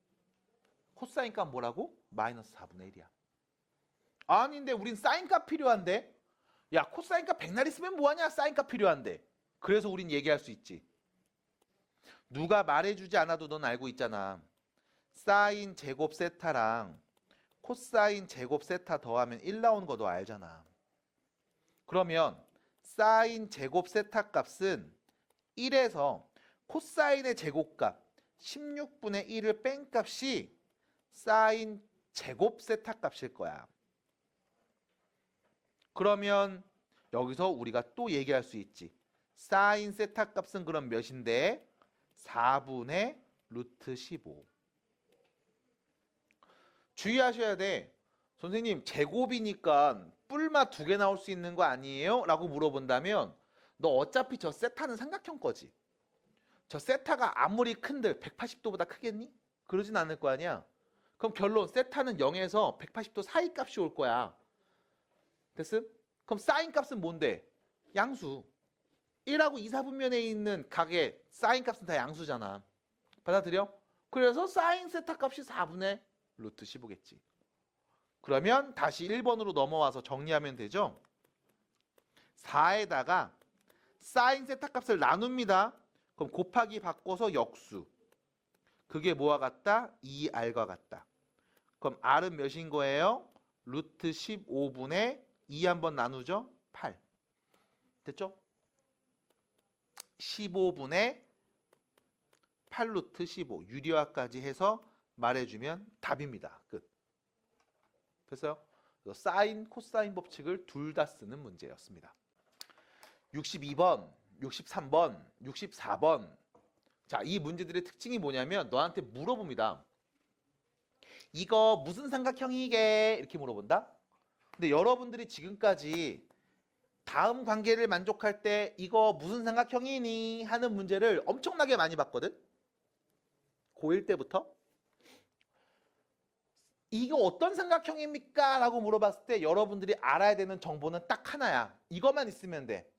코사인 값 뭐라고? 마이너스 4분의 1이야. 아닌데 우린 사인 값 필요한데? 야 코사인 값 백날 있으면 뭐하냐? 사인 값 필요한데. 그래서 우린 얘기할 수 있지. 누가 말해주지 않아도 넌 알고 있잖아. 사인 제곱 세타랑 코사인 제곱 세타 더하면 1 나오는 거 너 알잖아. 그러면 사인 제곱 세타 값은 1에서 코사인의 제곱값 16분의 1을 뺀 값이 사인 제곱 세타 값일 거야. 그러면 여기서 우리가 또 얘기할 수 있지. 사인 세타 값은 그럼 몇인데? 4분의 루트 15. 주의하셔야 돼. 선생님 제곱이니까 뿔마 2개 나올 수 있는 거 아니에요? 라고 물어본다면 너 어차피 저 세타는 삼각형 거지. 저 세타가 아무리 큰들 180도보다 크겠니? 그러진 않을 거 아니야. 그럼 결론 세타는 0에서 180도 사이 값이 올 거야. 됐음? 그럼 사인 값은 뭔데? 양수. 1하고 2, 4분면에 있는 각의 사인 값은 다 양수잖아. 받아들여? 그래서 사인 세타 값이 4분의 루트 15겠지. 그러면 다시 1번으로 넘어와서 정리하면 되죠? 4에다가 사인 세타 값을 나눕니다. 그럼 곱하기 바꿔서 역수. 그게 뭐와 같다? 2R과 같다. 그럼 R은 몇인 거예요? 루트 15분의 2 한번 나누죠? 8. 됐죠? 15분의 8루트 15 유리화까지 해서 말해주면 답입니다. 끝. 됐어요? 그래서 사인, 코사인 법칙을 둘 다 쓰는 문제였습니다. 62번, 63번, 64번. 자, 이 문제들의 특징이 뭐냐면 너한테 물어봅니다. 이거 무슨 삼각형이게? 이렇게 물어본다. 근데 여러분들이 지금까지 다음 관계를 만족할 때 이거 무슨 삼각형이니? 하는 문제를 엄청나게 많이 봤거든. 고1 때부터. 이거 어떤 삼각형입니까? 라고 물어봤을 때 여러분들이 알아야 되는 정보는 딱 하나야. 이것만 있으면 돼.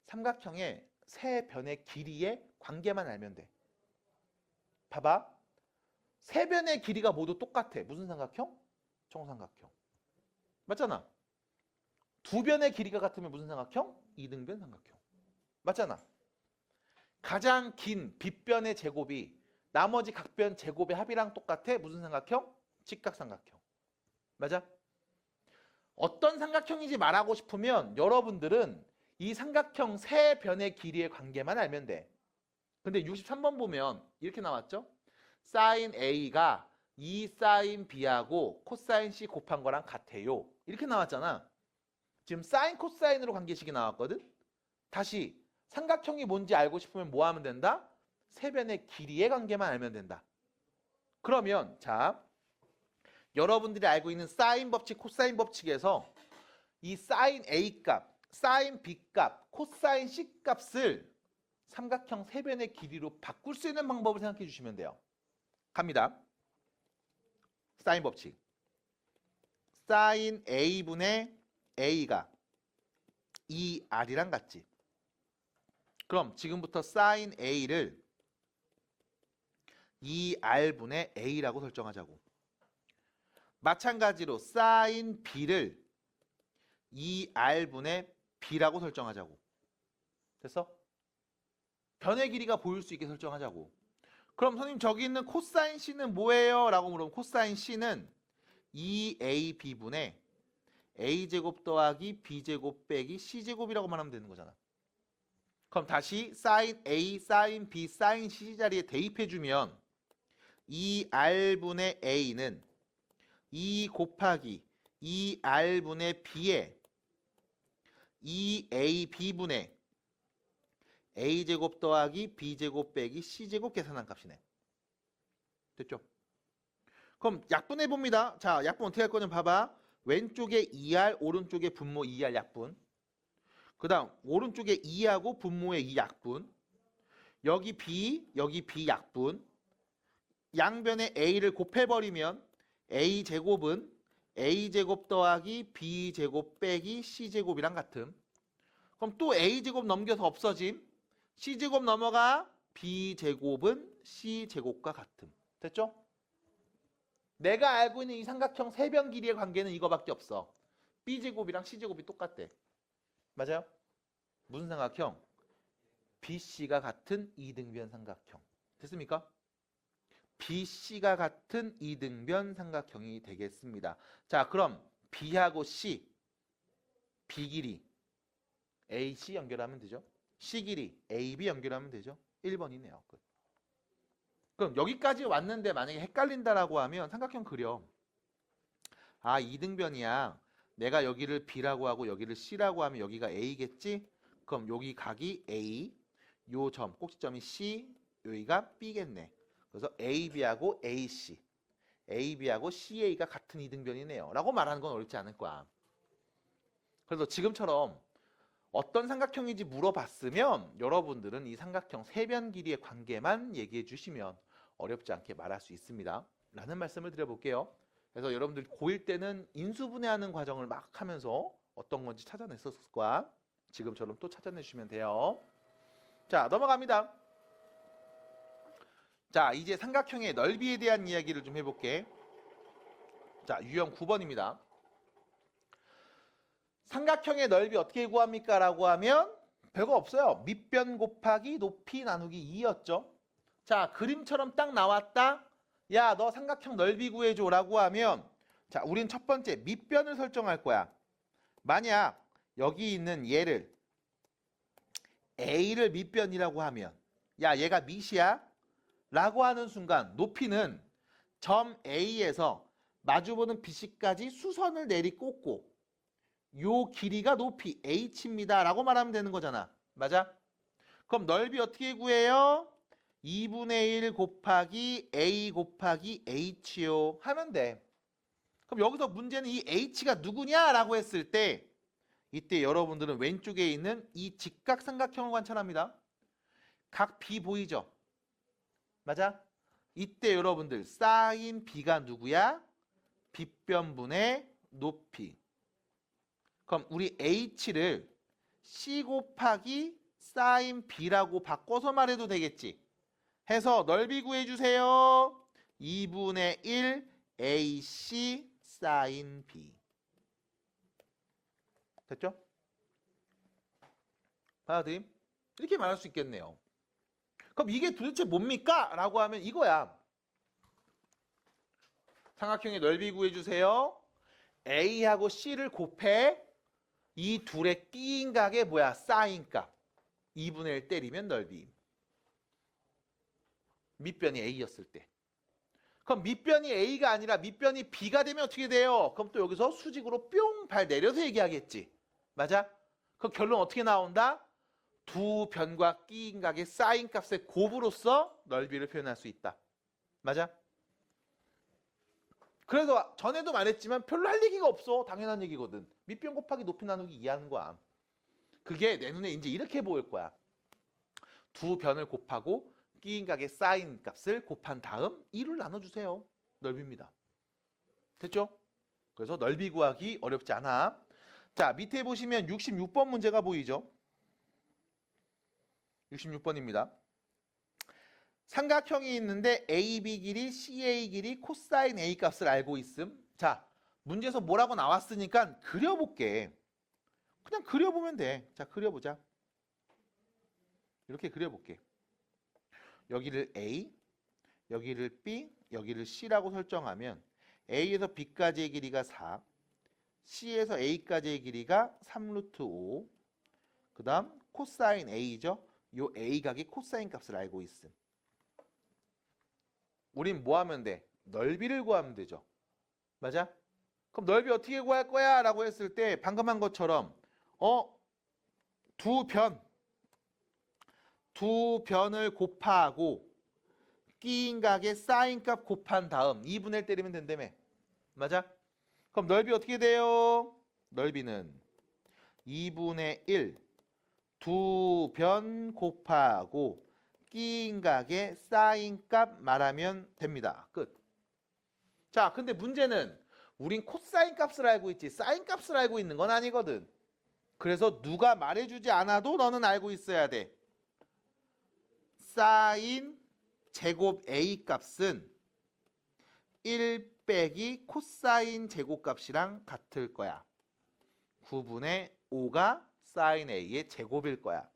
삼각형의 세 변의 길이의 관계만 알면 돼. 봐봐. 세 변의 길이가 모두 똑같아. 무슨 삼각형? 정삼각형. 맞잖아. 두 변의 길이가 같으면 무슨 삼각형? 이등변 삼각형. 맞잖아. 가장 긴 빗변의 제곱이 나머지 각변 제곱의 합이랑 똑같아. 무슨 삼각형? 직각삼각형. 맞아? 어떤 삼각형인지 말하고 싶으면 여러분들은 이 삼각형 세 변의 길이의 관계만 알면 돼. 근데 63번 보면 이렇게 나왔죠? 사인 A가 2 사인 B하고 코사인 C 곱한 거랑 같아요. 이렇게 나왔잖아. 지금 사인 코사인으로 관계식이 나왔거든? 다시 삼각형이 뭔지 알고 싶으면 뭐 하면 된다? 세 변의 길이의 관계만 알면 된다. 그러면 자, 여러분들이 알고 있는 사인 법칙, 코사인 법칙에서 이 사인 A 값, 사인 B 값, 코사인 C 값을 삼각형 세 변의 길이로 바꿀 수 있는 방법을 생각해 주시면 돼요. 갑니다. 사인 법칙. 사인 A분의 A가 2R이랑 같지. 그럼 지금부터 사인 A를 2R분의 A라고 설정하자고. 마찬가지로 사인 B를 2R분의 B라고 설정하자고. 됐어? 변의 길이가 보일 수 있게 설정하자고. 그럼 선생님 저기 있는 코사인 C는 뭐예요? 라고 물으면 코사인 C는 2AB분의 A제곱 더하기 B제곱 빼기 C제곱이라고 말하면 되는 거잖아. 그럼 다시 사인 A, 사인 B, 사인 C 자리에 대입해주면 2R분의 A는 2 곱하기 2R분의 B에 2AB분의 A제곱 더하기 B제곱 빼기 C제곱 계산한 값이네. 됐죠? 그럼 약분해 봅니다. 자, 약분 어떻게 할 거냐 봐봐. 왼쪽에 2R, 오른쪽에 분모 2R 약분. 그 다음 오른쪽에 2하고 분모의 2 약분. 여기 B, 여기 B 약분. 양변에 A를 곱해버리면 A제곱은 A제곱 더하기 B제곱 빼기 C제곱이랑 같음. 그럼 또 A제곱 넘겨서 없어짐. C제곱 넘어가 B제곱은 C제곱과 같음. 됐죠? 내가 알고 있는 이 삼각형 세변 길이의 관계는 이거밖에 없어. B제곱이랑 C제곱이 똑같대. 맞아요? 무슨 삼각형? BC가 같은 이등변 삼각형. 됐습니까? BC가 같은 이등변 삼각형이 되겠습니다. 자, 그럼 B하고 C, B 길이 AC 연결하면 되죠. C 길이 AB 연결하면 되죠. 1번이네요. 끝. 그럼 여기까지 왔는데 만약에 헷갈린다라고 하면 삼각형 그려. 아, 이등변이야. 내가 여기를 B라고 하고 여기를 C라고 하면 여기가 A겠지? 그럼 여기 각이 A, 요 점, 꼭지점이 C, 여기가 B겠네. 그래서 AB하고 AC, AB하고 CA가 같은 이등변이네요. 라고 말하는 건 어렵지 않을 거야. 그래서 지금처럼 어떤 삼각형인지 물어봤으면 여러분들은 이 삼각형 세변 길이의 관계만 얘기해 주시면 어렵지 않게 말할 수 있습니다. 라는 말씀을 드려볼게요. 그래서 여러분들 고1 때는 인수분해하는 과정을 막 하면서 어떤 건지 찾아냈었을 거야. 지금처럼 또 찾아내주시면 돼요. 자, 넘어갑니다. 자, 이제 삼각형의 넓이에 대한 이야기를 좀 해볼게. 자, 유형 9번입니다. 삼각형의 넓이 어떻게 구합니까? 라고 하면 별거 없어요. 밑변 곱하기 높이 나누기 2였죠. 자, 그림처럼 딱 나왔다. 야, 너 삼각형 넓이 구해줘 라고 하면 자, 우린 첫 번째 밑변을 설정할 거야. 만약 여기 있는 얘를 A를 밑변이라고 하면 야, 얘가 밑이야? 라고 하는 순간 높이는 점 A에서 마주보는 BC까지 수선을 내리꽂고 요 길이가 높이 H입니다 라고 말하면 되는 거잖아. 맞아? 그럼 넓이 어떻게 구해요? 2분의 1 곱하기 A 곱하기 H요 하면 돼. 그럼 여기서 문제는 이 H가 누구냐 라고 했을 때 이때 여러분들은 왼쪽에 있는 이 직각삼각형을 관찰합니다. 각 B 보이죠? 맞아? 이때 여러분들 사인 B가 누구야? 빗변분의 높이. 그럼 우리 H를 C 곱하기 사인 B라고 바꿔서 말해도 되겠지. 해서 넓이 구해주세요. 2분의 1 AC 사인 B. 됐죠? 받아들임? 이렇게 말할 수 있겠네요. 그럼 이게 도대체 뭡니까? 라고 하면 이거야. 삼각형의 넓이 구해주세요. A하고 C를 곱해. 이 둘의 끼인 각의 뭐야? 사인값. 2분의 1 때리면 넓이. 밑변이 A였을 때. 그럼 밑변이 A가 아니라 밑변이 B가 되면 어떻게 돼요? 그럼 또 여기서 수직으로 뿅 발 내려서 얘기하겠지. 맞아? 그럼 결론 어떻게 나온다? 두 변과 끼인 각의 사인 값의 곱으로서 넓이를 표현할 수 있다. 맞아? 그래서 전에도 말했지만 별로 할 얘기가 없어. 당연한 얘기거든. 밑변 곱하기 높이 나누기 이해하는 거야. 그게 내 눈에 이제 이렇게 보일 거야. 두 변을 곱하고 끼인 각의 사인 값을 곱한 다음 2를 나눠주세요. 넓입니다. 됐죠? 그래서 넓이 구하기 어렵지 않아. 자, 밑에 보시면 66번 문제가 보이죠? 66번입니다. 삼각형이 있는데 AB 길이, CA 길이, 코사인 A 값을 알고 있음. 자, 문제에서 뭐라고 나왔으니까 그려볼게. 그냥 그려보면 돼. 자, 그려보자. 이렇게 그려볼게. 여기를 A, 여기를 B, 여기를 C라고 설정하면 A에서 B까지의 길이가 4, C에서 A까지의 길이가 3루트 5, 그 다음 코사인 A죠. 요 A 각의 코사인 값을 알고 있음. 우린 뭐 하면 돼? 넓이를 구하면 되죠. 맞아? 그럼 넓이 어떻게 구할 거야? 라고 했을 때 방금 한 것처럼 두 변을 곱하고 끼인 각의 사인 값 곱한 다음 2분의 1 때리면 된다며. 맞아? 그럼 넓이 어떻게 돼요? 넓이는 2분의 1 두 변 곱하고 끼인 각의 사인 값 말하면 됩니다. 끝. 자, 근데 문제는 우린 코사인 값을 알고 있지 사인 값을 알고 있는 건 아니거든. 그래서 누가 말해주지 않아도 너는 알고 있어야 돼. 사인 제곱 A 값은 1 빼기 코사인 제곱값이랑 같을 거야. 9분의 5가 사인 A의 제곱일 거야.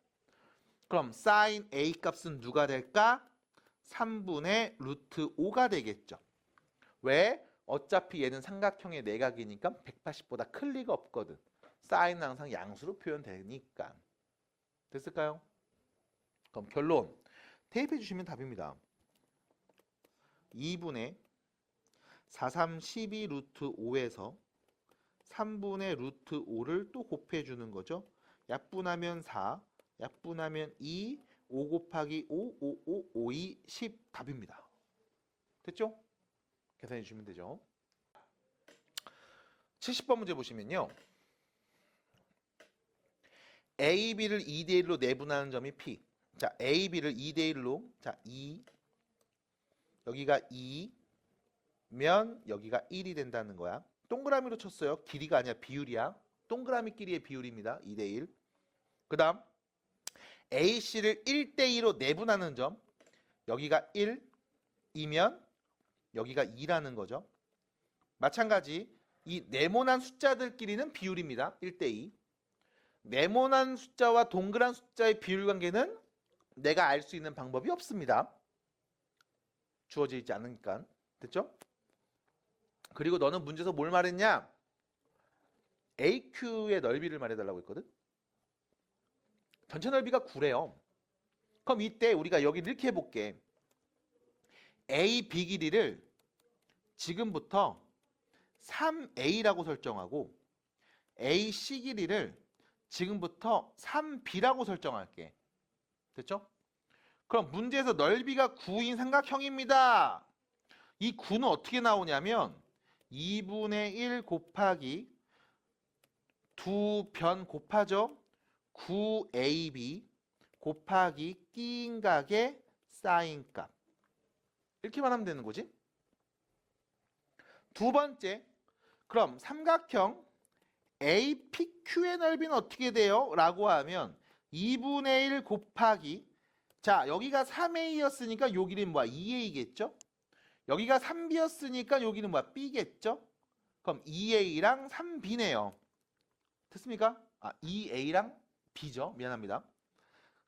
그럼 사인 A 값은 누가 될까? 3분의 루트 5가 되겠죠. 왜? 어차피 얘는 삼각형의 내각이니까 180보다 클 리가 없거든. 사인은 항상 양수로 표현되니까. 됐을까요? 그럼 결론. 대입해 주시면 답입니다. 2분의 4, 3, 12 루트 5에서 3분의 루트 5를 또 곱해주는 거죠. 약분하면 4, 약분하면 2, 5 곱하기 5, 5, 5, 5, 2, 10 답입니다. 됐죠? 계산해 주시면 되죠. 70번 문제 보시면요. A, B를 2대 1로 내분하는 점이 P. 자, A, B를 2대 1로 자, 2 여기가 2면 여기가 1이 된다는 거야. 동그라미로 쳤어요. 길이가 아니라 비율이야. 동그라미끼리의 비율입니다. 2대 1. 그 다음 AC를 1대 2로 내분하는 점. 여기가 1이면 여기가 2라는 거죠. 마찬가지 이 네모난 숫자들끼리는 비율입니다. 1대 2. 네모난 숫자와 동그란 숫자의 비율 관계는 내가 알 수 있는 방법이 없습니다. 주어져 있지 않으니까. 됐죠? 그리고 너는 문제에서 뭘 말했냐? AQ의 넓이를 말해달라고 했거든. 전체 넓이가 9래요. 그럼 이때 우리가 여기 이렇게 해볼게. A, B 길이를 지금부터 3A라고 설정하고 AC 길이를 지금부터 3B라고 설정할게. 됐죠? 그럼 문제에서 넓이가 9인 삼각형입니다. 이 9는 어떻게 나오냐면 2분의 1 곱하기 두 변 곱하죠. 9AB 곱하기 끼인 각의 사인 값. 이렇게만 하면 되는 거지. 두 번째, 그럼 삼각형 APQ의 넓이는 어떻게 돼요? 라고 하면 2분의 1 곱하기 자, 여기가 3A였으니까 여기는 뭐야? 2A겠죠? 여기가 3B였으니까 여기는 뭐야? B겠죠? 그럼 2A랑 3B네요. 됐습니까? 2A랑 B죠. 미안합니다.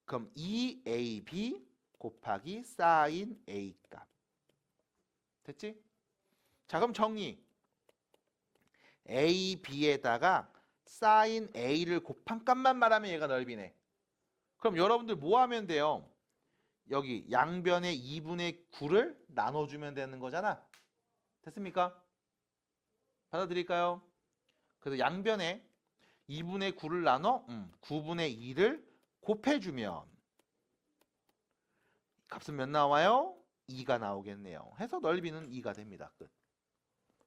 그럼 2AB 곱하기 사인 A 값. 됐지? 자, 그럼 정리. a, b에다가 sin a를 곱한 값만 말하면 얘가 넓이네. 그럼 여러분들 뭐 하면 돼요? 여기 양변에 2분의 9를 나눠주면 되는 거잖아. 됐습니까? 받아들일까요? 그래서 양변에 2분의 9를 나눠 9분의 2를 곱해주면 값은 몇 나와요? 2가 나오겠네요. 해서 넓이는 2가 됩니다. 끝.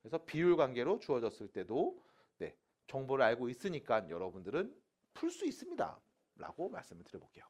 그래서 비율 관계로 주어졌을 때도 네, 정보를 알고 있으니까 여러분들은 풀 수 있습니다. 라고 말씀을 드려볼게요.